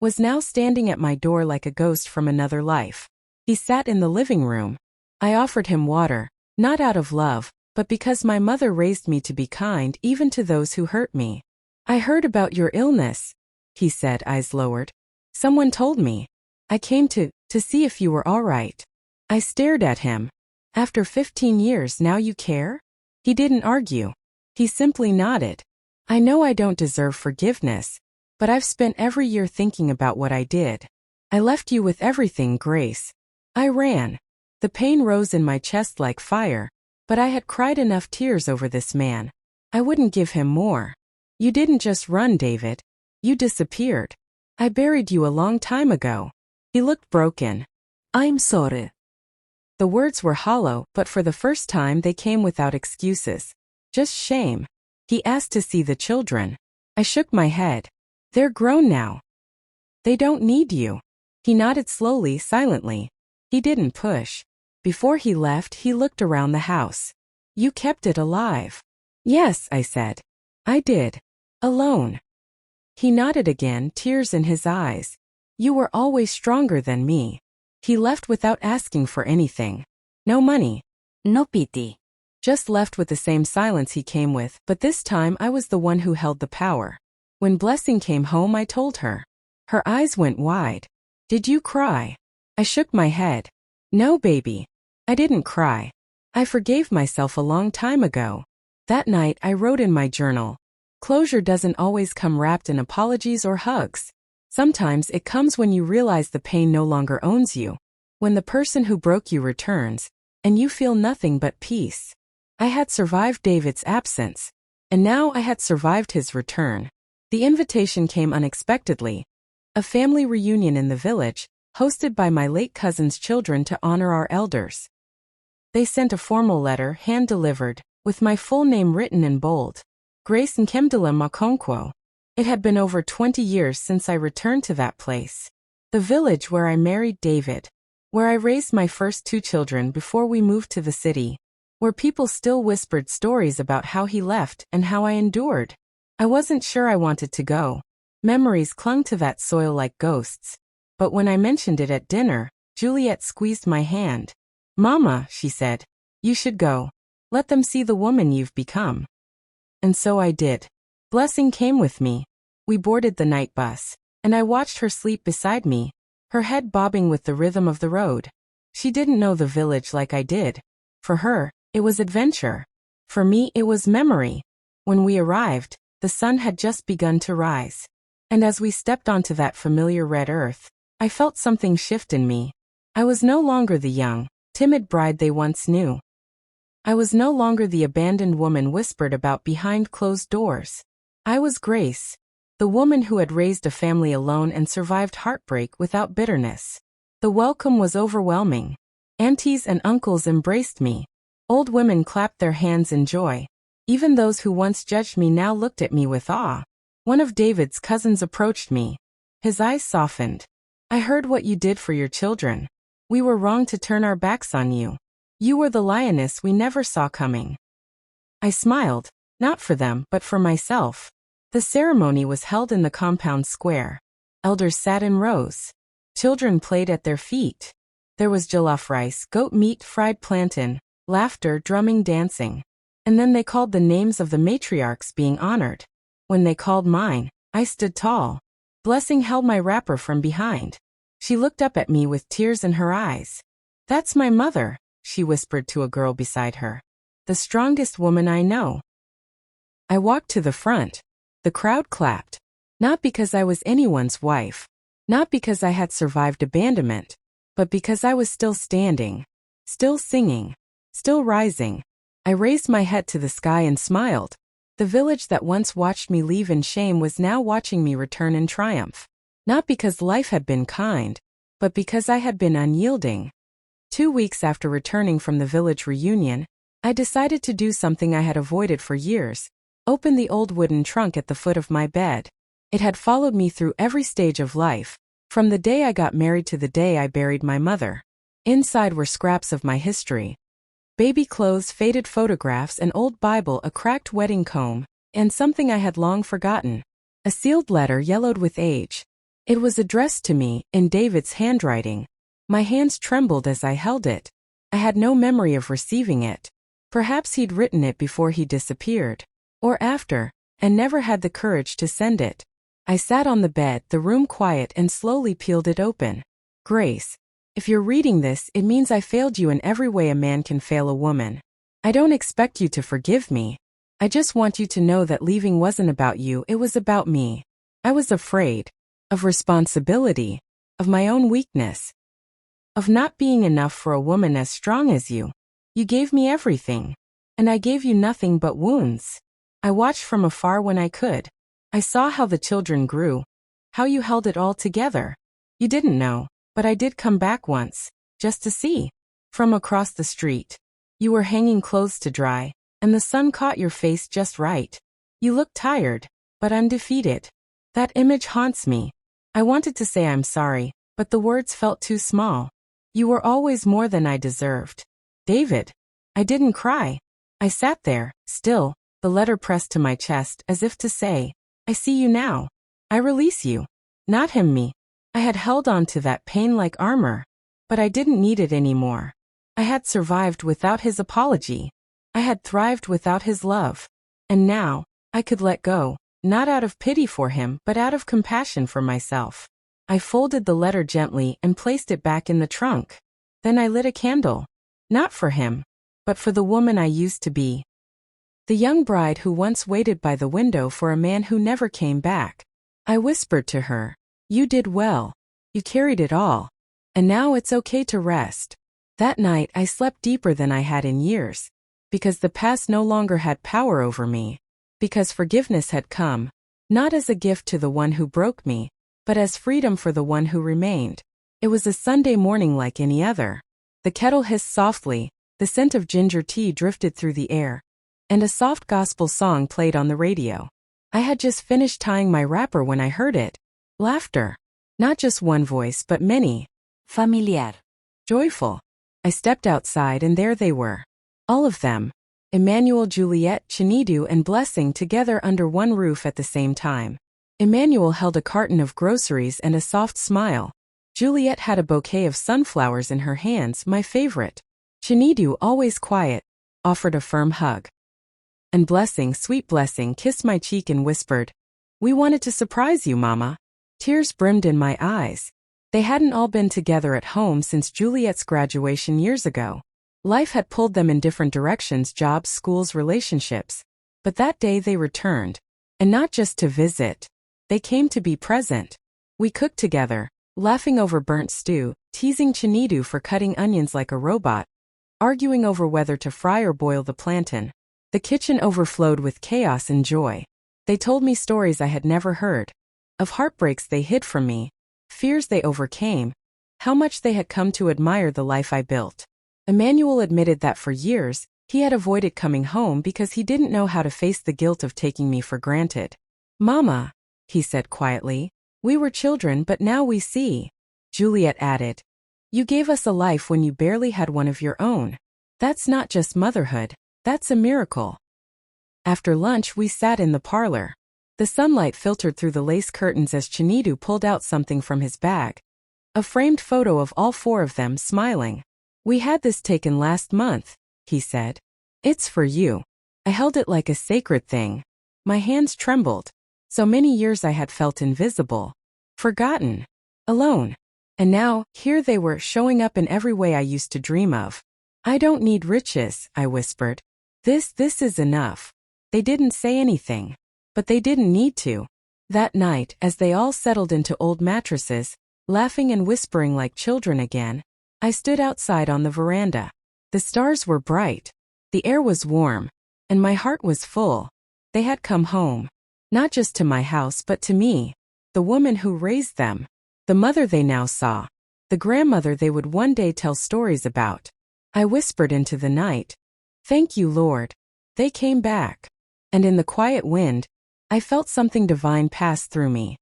was now standing at my door like a ghost from another life. He sat in the living room. I offered him water, not out of love, but because my mother raised me to be kind even to those who hurt me. I heard about your illness, he said, eyes lowered. Someone told me. I came to see if you were all right. I stared at him. After 15 years now you care? He didn't argue. He simply nodded. I know I don't deserve forgiveness, but I've spent every year thinking about what I did. I left you with everything, Grace. I ran. The pain rose in my chest like fire, but I had cried enough tears over this man. I wouldn't give him more. You didn't just run, David. You disappeared. I buried you a long time ago. He looked broken. I'm sorry. The words were hollow, but for the first time they came without excuses. Just shame. He asked to see the children. I shook my head. They're grown now. They don't need you. He nodded slowly, silently. He didn't push. Before he left, he looked around the house. You kept it alive. Yes, I said. I did. Alone. He nodded again, tears in his eyes. You were always stronger than me. He left without asking for anything. No money. No pity. Just left with the same silence he came with, but this time I was the one who held the power. When Blessing came home, I told her. Her eyes went wide. Did you cry? I shook my head. No, baby. I didn't cry. I forgave myself a long time ago. That night I wrote in my journal. Closure doesn't always come wrapped in apologies or hugs. Sometimes it comes when you realize the pain no longer owns you. When the person who broke you returns, and you feel nothing but peace. I had survived David's absence, and now I had survived his return. The invitation came unexpectedly. A family reunion in the village, hosted by my late cousin's children to honor our elders. They sent a formal letter, hand-delivered, with my full name written in bold. Grace Nkemdala Makonkwo. It had been over 20 years since I returned to that place. The village where I married David. Where I raised my first 2 children before we moved to the city. Where people still whispered stories about how he left and how I endured. I wasn't sure I wanted to go. Memories clung to that soil like ghosts. But when I mentioned it at dinner, Juliet squeezed my hand. Mama, she said, you should go. Let them see the woman you've become. And so I did. Blessing came with me. We boarded the night bus, and I watched her sleep beside me, her head bobbing with the rhythm of the road. She didn't know the village like I did. For her, it was adventure. For me, it was memory. When we arrived, the sun had just begun to rise. And as we stepped onto that familiar red earth, I felt something shift in me. I was no longer the young, timid bride they once knew. I was no longer the abandoned woman whispered about behind closed doors. I was Grace, the woman who had raised a family alone and survived heartbreak without bitterness. The welcome was overwhelming. Aunties and uncles embraced me. Old women clapped their hands in joy. Even those who once judged me now looked at me with awe. One of David's cousins approached me. His eyes softened. I heard what you did for your children. We were wrong to turn our backs on you. You were the lioness we never saw coming. I smiled, not for them, but for myself. The ceremony was held in the compound square. Elders sat in rows. Children played at their feet. There was jollof rice, goat meat, fried plantain, laughter, drumming, dancing. And then they called the names of the matriarchs being honored. When they called mine, I stood tall. Blessing held my wrapper from behind. She looked up at me with tears in her eyes. That's my mother, she whispered to a girl beside her. The strongest woman I know. I walked to the front. The crowd clapped. Not because I was anyone's wife. Not because I had survived abandonment. But because I was still standing. Still singing. Still rising. I raised my head to the sky and smiled. The village that once watched me leave in shame was now watching me return in triumph. Not because life had been kind, but because I had been unyielding. 2 weeks after returning from the village reunion, I decided to do something I had avoided for years. Open the old wooden trunk at the foot of my bed. It had followed me through every stage of life, from the day I got married to the day I buried my mother. Inside were scraps of my history. Baby clothes, faded photographs, an old Bible, a cracked wedding comb, and something I had long forgotten. A sealed letter yellowed with age. It was addressed to me, in David's handwriting. My hands trembled as I held it. I had no memory of receiving it. Perhaps he'd written it before he disappeared. Or after, and never had the courage to send it. I sat on the bed, the room quiet, and slowly peeled it open. Grace, if you're reading this, it means I failed you in every way a man can fail a woman. I don't expect you to forgive me. I just want you to know that leaving wasn't about you, it was about me. I was afraid. Of responsibility. Of my own weakness. Of not being enough for a woman as strong as you. You gave me everything. And I gave you nothing but wounds. I watched from afar when I could. I saw how the children grew. How you held it all together. You didn't know, but I did come back once. Just to see. From across the street. You were hanging clothes to dry, and the sun caught your face just right. You looked tired, but undefeated. That image haunts me. I wanted to say I'm sorry, but the words felt too small. You were always more than I deserved. David. I didn't cry. I sat there, still, the letter pressed to my chest as if to say, I see you now. I release you. Not him, me. I had held on to that pain like armor. But I didn't need it anymore. I had survived without his apology. I had thrived without his love. And now, I could let go, not out of pity for him but out of compassion for myself. I folded the letter gently and placed it back in the trunk. Then I lit a candle. Not for him, but for the woman I used to be. The young bride who once waited by the window for a man who never came back. I whispered to her, you did well. You carried it all. And now it's okay to rest. That night I slept deeper than I had in years. Because the past no longer had power over me. Because forgiveness had come, not as a gift to the one who broke me, but as freedom for the one who remained. It was a Sunday morning like any other. The kettle hissed softly, the scent of ginger tea drifted through the air, and a soft gospel song played on the radio. I had just finished tying my wrapper when I heard it. Laughter. Not just one voice but many. Familiar. Joyful. I stepped outside and there they were. All of them. Emmanuel, Juliet, Chinedu, and Blessing together under one roof at the same time. Emmanuel held a carton of groceries and a soft smile. Juliet had a bouquet of sunflowers in her hands, my favorite. Chinedu, always quiet, offered a firm hug. And Blessing, sweet Blessing, kissed my cheek and whispered, we wanted to surprise you, Mama. Tears brimmed in my eyes. They hadn't all been together at home since Juliet's graduation years ago. Life had pulled them in different directions, jobs, schools, relationships. But that day they returned. And not just to visit. They came to be present. We cooked together, laughing over burnt stew, teasing Chinedu for cutting onions like a robot, arguing over whether to fry or boil the plantain. The kitchen overflowed with chaos and joy. They told me stories I had never heard. Of heartbreaks they hid from me. Fears they overcame. How much they had come to admire the life I built. Emmanuel admitted that for years, he had avoided coming home because he didn't know how to face the guilt of taking me for granted. Mama, he said quietly, we were children but now we see. Juliet added, you gave us a life when you barely had one of your own. That's not just motherhood, that's a miracle. After lunch we sat in the parlor. The sunlight filtered through the lace curtains as Chinedu pulled out something from his bag. A framed photo of all four of them smiling. We had this taken last month, he said. It's for you. I held it like a sacred thing. My hands trembled. So many years I had felt invisible. Forgotten. Alone. And now, here they were, showing up in every way I used to dream of. I don't need riches, I whispered. This is enough. They didn't say anything. But they didn't need to. That night, as they all settled into old mattresses, laughing and whispering like children again, I stood outside on the veranda. The stars were bright. The air was warm. And my heart was full. They had come home. Not just to my house but to me. The woman who raised them. The mother they now saw. The grandmother they would one day tell stories about. I whispered into the night. Thank you, Lord. They came back. And in the quiet wind, I felt something divine pass through me.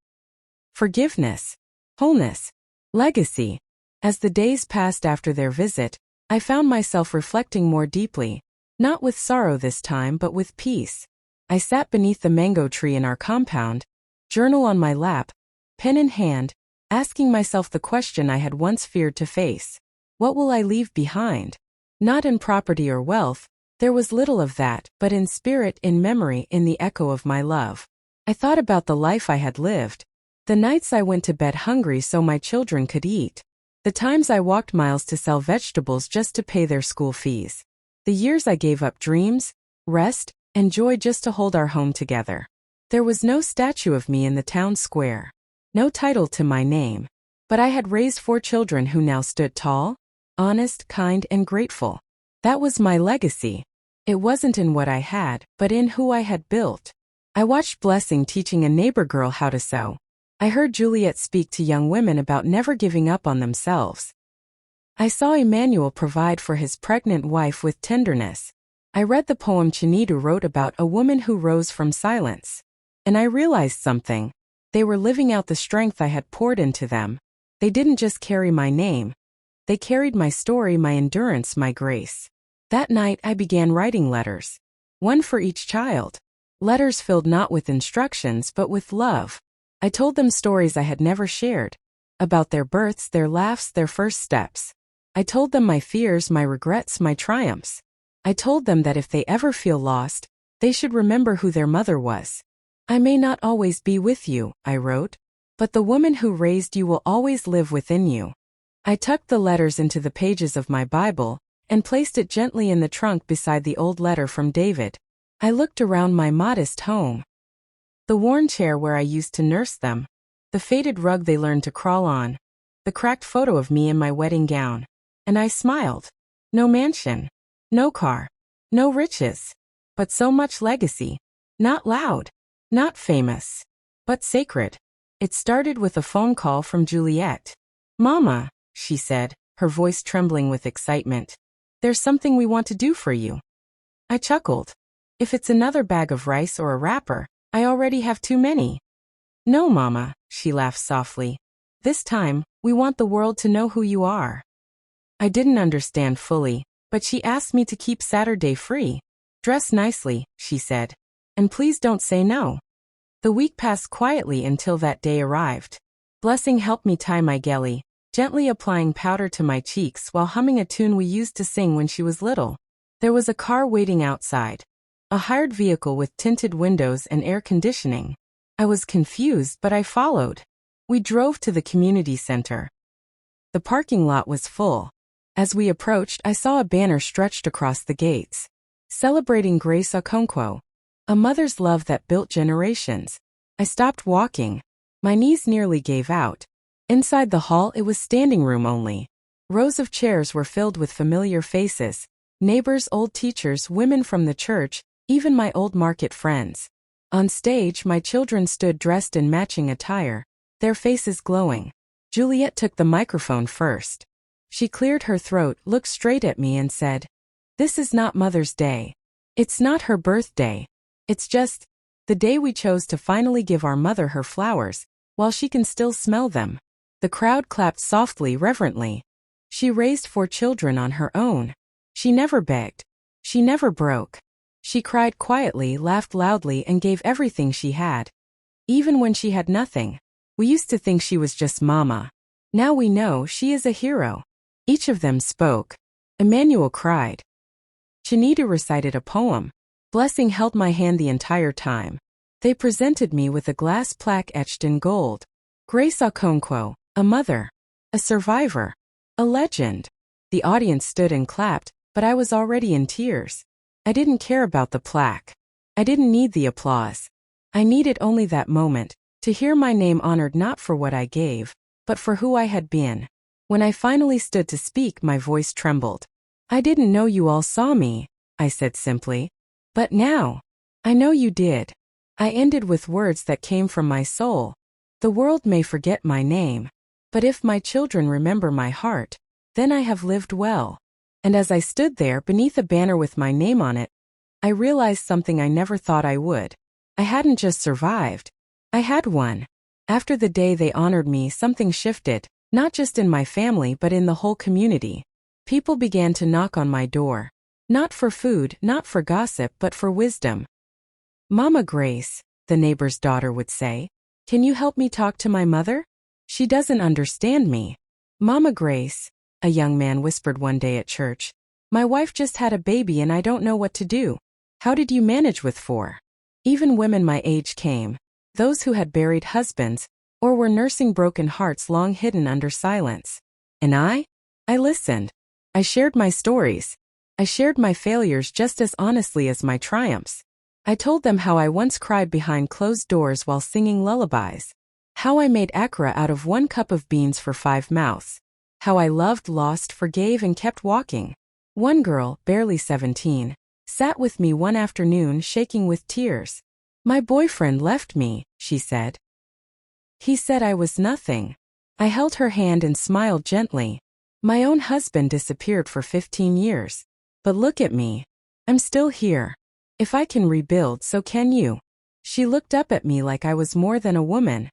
Forgiveness, wholeness, legacy. As the days passed after their visit, I found myself reflecting more deeply, not with sorrow this time but with peace. I sat beneath the mango tree in our compound, journal on my lap, pen in hand, asking myself the question I had once feared to face. What will I leave behind? Not in property or wealth, there was little of that, but in spirit, in memory, in the echo of my love. I thought about the life I had lived. The nights I went to bed hungry so my children could eat. The times I walked miles to sell vegetables just to pay their school fees. The years I gave up dreams, rest, and joy just to hold our home together. There was no statue of me in the town square. No title to my name. But I had raised 4 children who now stood tall, honest, kind, and grateful. That was my legacy. It wasn't in what I had, but in who I had built. I watched Blessing teaching a neighbor girl how to sew. I heard Juliet speak to young women about never giving up on themselves. I saw Emmanuel provide for his pregnant wife with tenderness. I read the poem Chinedu wrote about a woman who rose from silence. And I realized something. They were living out the strength I had poured into them. They didn't just carry my name. They carried my story, my endurance, my grace. That night I began writing letters. One for each child. Letters filled not with instructions but with love. I told them stories I had never shared. About their births, their laughs, their first steps. I told them my fears, my regrets, my triumphs. I told them that if they ever feel lost, they should remember who their mother was. I may not always be with you, I wrote, but the woman who raised you will always live within you. I tucked the letters into the pages of my Bible and placed it gently in the trunk beside the old letter from David. I looked around my modest home. The worn chair where I used to nurse them, the faded rug they learned to crawl on, the cracked photo of me in my wedding gown. And I smiled. No mansion, no car, no riches, but so much legacy. Not loud, not famous, but sacred. It started with a phone call from Juliet. "Mama," she said, her voice trembling with excitement. "There's something we want to do for you." I chuckled. "If it's another bag of rice or a wrapper, I already have too many." "No, Mama," she laughed softly. "This time, we want the world to know who you are." I didn't understand fully, but she asked me to keep Saturday free. "Dress nicely," she said. "And please don't say no." The week passed quietly until that day arrived. Blessing helped me tie my gelly, gently applying powder to my cheeks while humming a tune we used to sing when she was little. There was a car waiting outside. A hired vehicle with tinted windows and air conditioning. I was confused, but I followed. We drove to the community center. The parking lot was full. As we approached, I saw a banner stretched across the gates. Celebrating Grace Okonkwo. A mother's love that built generations. I stopped walking. My knees nearly gave out. Inside the hall, it was standing room only. Rows of chairs were filled with familiar faces. Neighbors, old teachers, women from the church, even my old market friends. On stage, my children stood dressed in matching attire, their faces glowing. Juliet took the microphone first. She cleared her throat, looked straight at me and said, "This is not Mother's Day. It's not her birthday. It's just the day we chose to finally give our mother her flowers, while she can still smell them." The crowd clapped softly, reverently. She raised 4 children on her own. She never begged. She never broke. She cried quietly, laughed loudly, and gave everything she had. Even when she had nothing. We used to think she was just Mama. Now we know she is a hero. Each of them spoke. Emmanuel cried. Chinedu recited a poem. Blessing held my hand the entire time. They presented me with a glass plaque etched in gold. Grace Okonkwo, a mother, a survivor, a legend. The audience stood and clapped, but I was already in tears. I didn't care about the plaque. I didn't need the applause. I needed only that moment, to hear my name honored not for what I gave, but for who I had been. When I finally stood to speak, my voice trembled. "I didn't know you all saw me," I said simply. "But now, I know you did." I ended with words that came from my soul. The world may forget my name, but if my children remember my heart, then I have lived well. And as I stood there beneath a banner with my name on it, I realized something I never thought I would. I hadn't just survived. I had won. After the day they honored me, something shifted, not just in my family but in the whole community. People began to knock on my door. Not for food, not for gossip, but for wisdom. "Mama Grace," the neighbor's daughter would say, "can you help me talk to my mother? She doesn't understand me." "Mama Grace," a young man whispered one day at church, "my wife just had a baby and I don't know what to do. How did you manage with 4?" Even women my age came, those who had buried husbands, or were nursing broken hearts long hidden under silence. And I listened. I shared my stories. I shared my failures just as honestly as my triumphs. I told them how I once cried behind closed doors while singing lullabies. How I made akra out of 1 cup of beans for 5 mouths. How I loved, lost, forgave, and kept walking. One girl, barely 17, sat with me one afternoon shaking with tears. "My boyfriend left me," she said. "He said I was nothing." I held her hand and smiled gently. "My own husband disappeared for 15 years. But look at me. I'm still here. If I can rebuild, so can you." She looked up at me like I was more than a woman.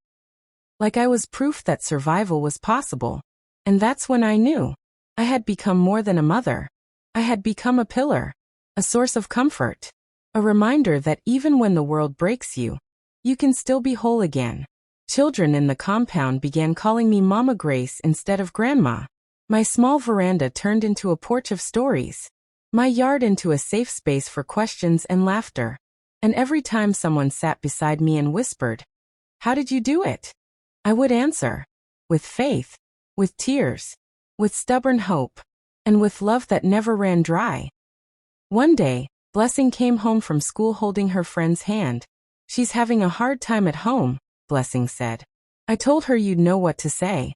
Like I was proof that survival was possible. And that's when I knew. I had become more than a mother. I had become a pillar. A source of comfort. A reminder that even when the world breaks you, you can still be whole again. Children in the compound began calling me Mama Grace instead of Grandma. My small veranda turned into a porch of stories. My yard into a safe space for questions and laughter. And every time someone sat beside me and whispered, "How did you do it?" I would answer, with faith, with tears, with stubborn hope, and with love that never ran dry. One day, Blessing came home from school holding her friend's hand. "She's having a hard time at home," Blessing said. I told her you'd know what to say.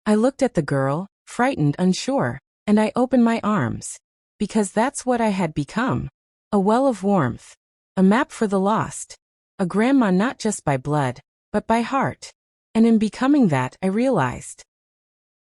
I looked at the girl, frightened, unsure, and I opened my arms. Because that's what I had become. A well of warmth. A map for the lost. A grandma not just by blood, but by heart. And in becoming that, I realized,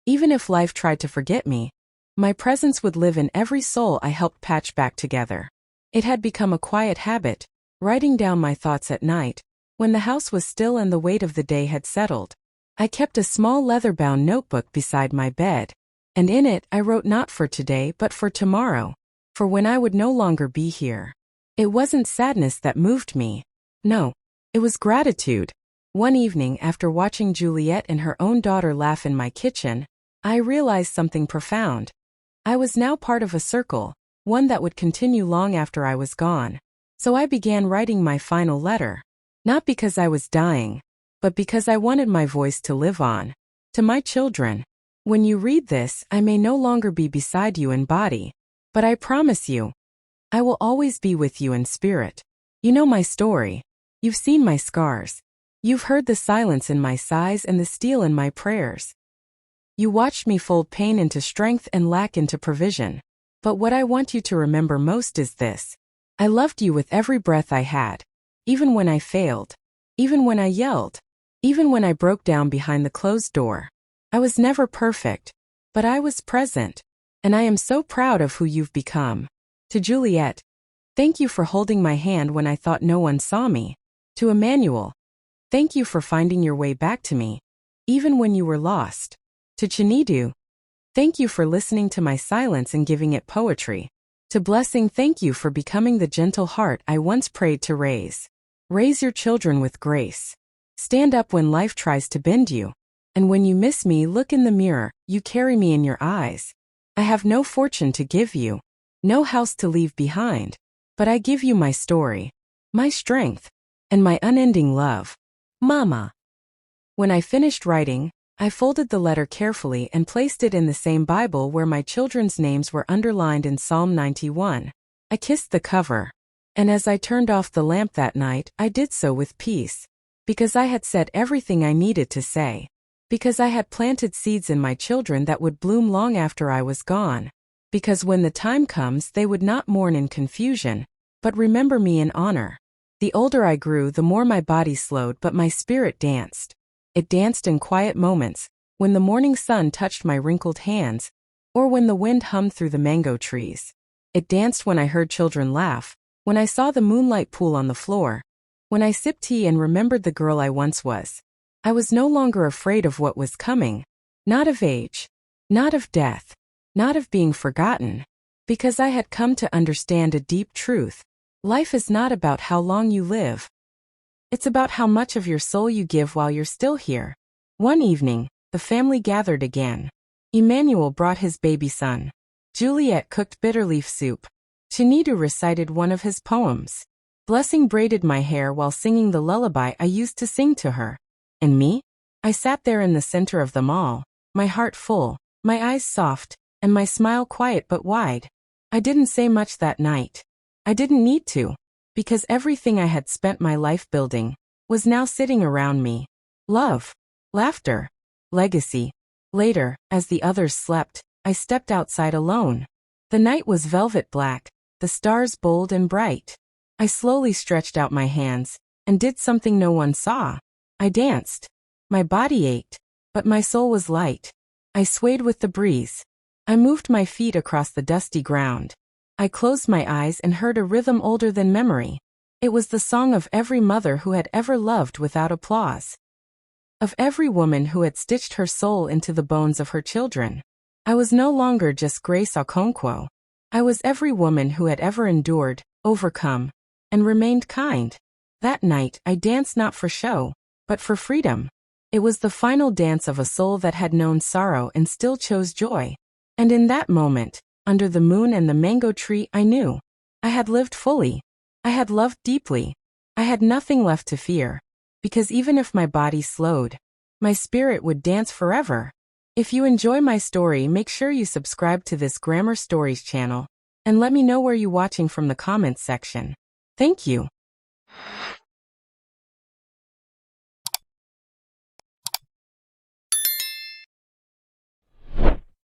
even if life tried to forget me, my presence would live in every soul I helped patch back together. It had become a quiet habit, writing down my thoughts at night, when the house was still and the weight of the day had settled. I kept a small leather-bound notebook beside my bed, and in it I wrote not for today but for tomorrow, for when I would no longer be here. It wasn't sadness that moved me. No, it was gratitude. One evening, after watching Juliet and her own daughter laugh in my kitchen, I realized something profound. I was now part of a circle, one that would continue long after I was gone. So I began writing my final letter. Not because I was dying, but because I wanted my voice to live on. To my children. When you read this, I may no longer be beside you in body, but I promise you, I will always be with you in spirit. You know my story. You've seen my scars. You've heard the silence in my sighs and the steel in my prayers. You watched me fold pain into strength and lack into provision. But what I want you to remember most is this. I loved you with every breath I had. Even when I failed. Even when I yelled. Even when I broke down behind the closed door. I was never perfect, but I was present, and I am so proud of who you've become. To Juliet, thank you for holding my hand when I thought no one saw me. To Emmanuel, thank you for finding your way back to me, even when you were lost. To Chinidu, thank you for listening to my silence and giving it poetry. To Blessing, thank you for becoming the gentle heart I once prayed to raise. Raise your children with grace. Stand up when life tries to bend you. And when you miss me, look in the mirror, you carry me in your eyes. I have no fortune to give you, no house to leave behind, but I give you my story, my strength, and my unending love. Mama. When I finished writing, I folded the letter carefully and placed it in the same Bible where my children's names were underlined in Psalm 91. I kissed the cover, and as I turned off the lamp that night, I did so with peace, because I had said everything I needed to say. Because I had planted seeds in my children that would bloom long after I was gone. Because when the time comes, they would not mourn in confusion, but remember me in honor. The older I grew, the more my body slowed, but my spirit danced. It danced in quiet moments, when the morning sun touched my wrinkled hands, or when the wind hummed through the mango trees. It danced when I heard children laugh, when I saw the moonlight pool on the floor, When I sipped tea and remembered the girl I once was, I was no longer afraid of what was coming. Not of age, not of death, not of being forgotten, because I had come to understand a deep truth. Life is not about how long you live. It's about how much of your soul you give while you're still here. One evening, the family gathered again. Emmanuel brought his baby son. Juliet cooked bitterleaf soup. Chinidu recited one of his poems. Blessing braided my hair while singing the lullaby I used to sing to her. And me? I sat there in the center of them all, my heart full, my eyes soft, and my smile quiet but wide. I didn't say much that night. I didn't need to, because everything I had spent my life building was now sitting around me. Love, laughter, legacy. Later, as the others slept, I stepped outside alone. The night was velvet black, the stars bold and bright. I slowly stretched out my hands and did something no one saw. I danced. My body ached, but my soul was light. I swayed with the breeze. I moved my feet across the dusty ground. I closed my eyes and heard a rhythm older than memory. It was the song of every mother who had ever loved without applause. Of every woman who had stitched her soul into the bones of her children. I was no longer just Grace Okonkwo. I was every woman who had ever endured, overcome, and remained kind. That night I danced not for show, but for freedom. It was the final dance of a soul that had known sorrow and still chose joy. And in that moment, under the moon and the mango tree, I knew. I had lived fully. I had loved deeply. I had nothing left to fear. Because even if my body slowed, my spirit would dance forever. If you enjoy my story, make sure you subscribe to this Grammar Stories channel, and let me know where you're watching from the comments section. Thank you.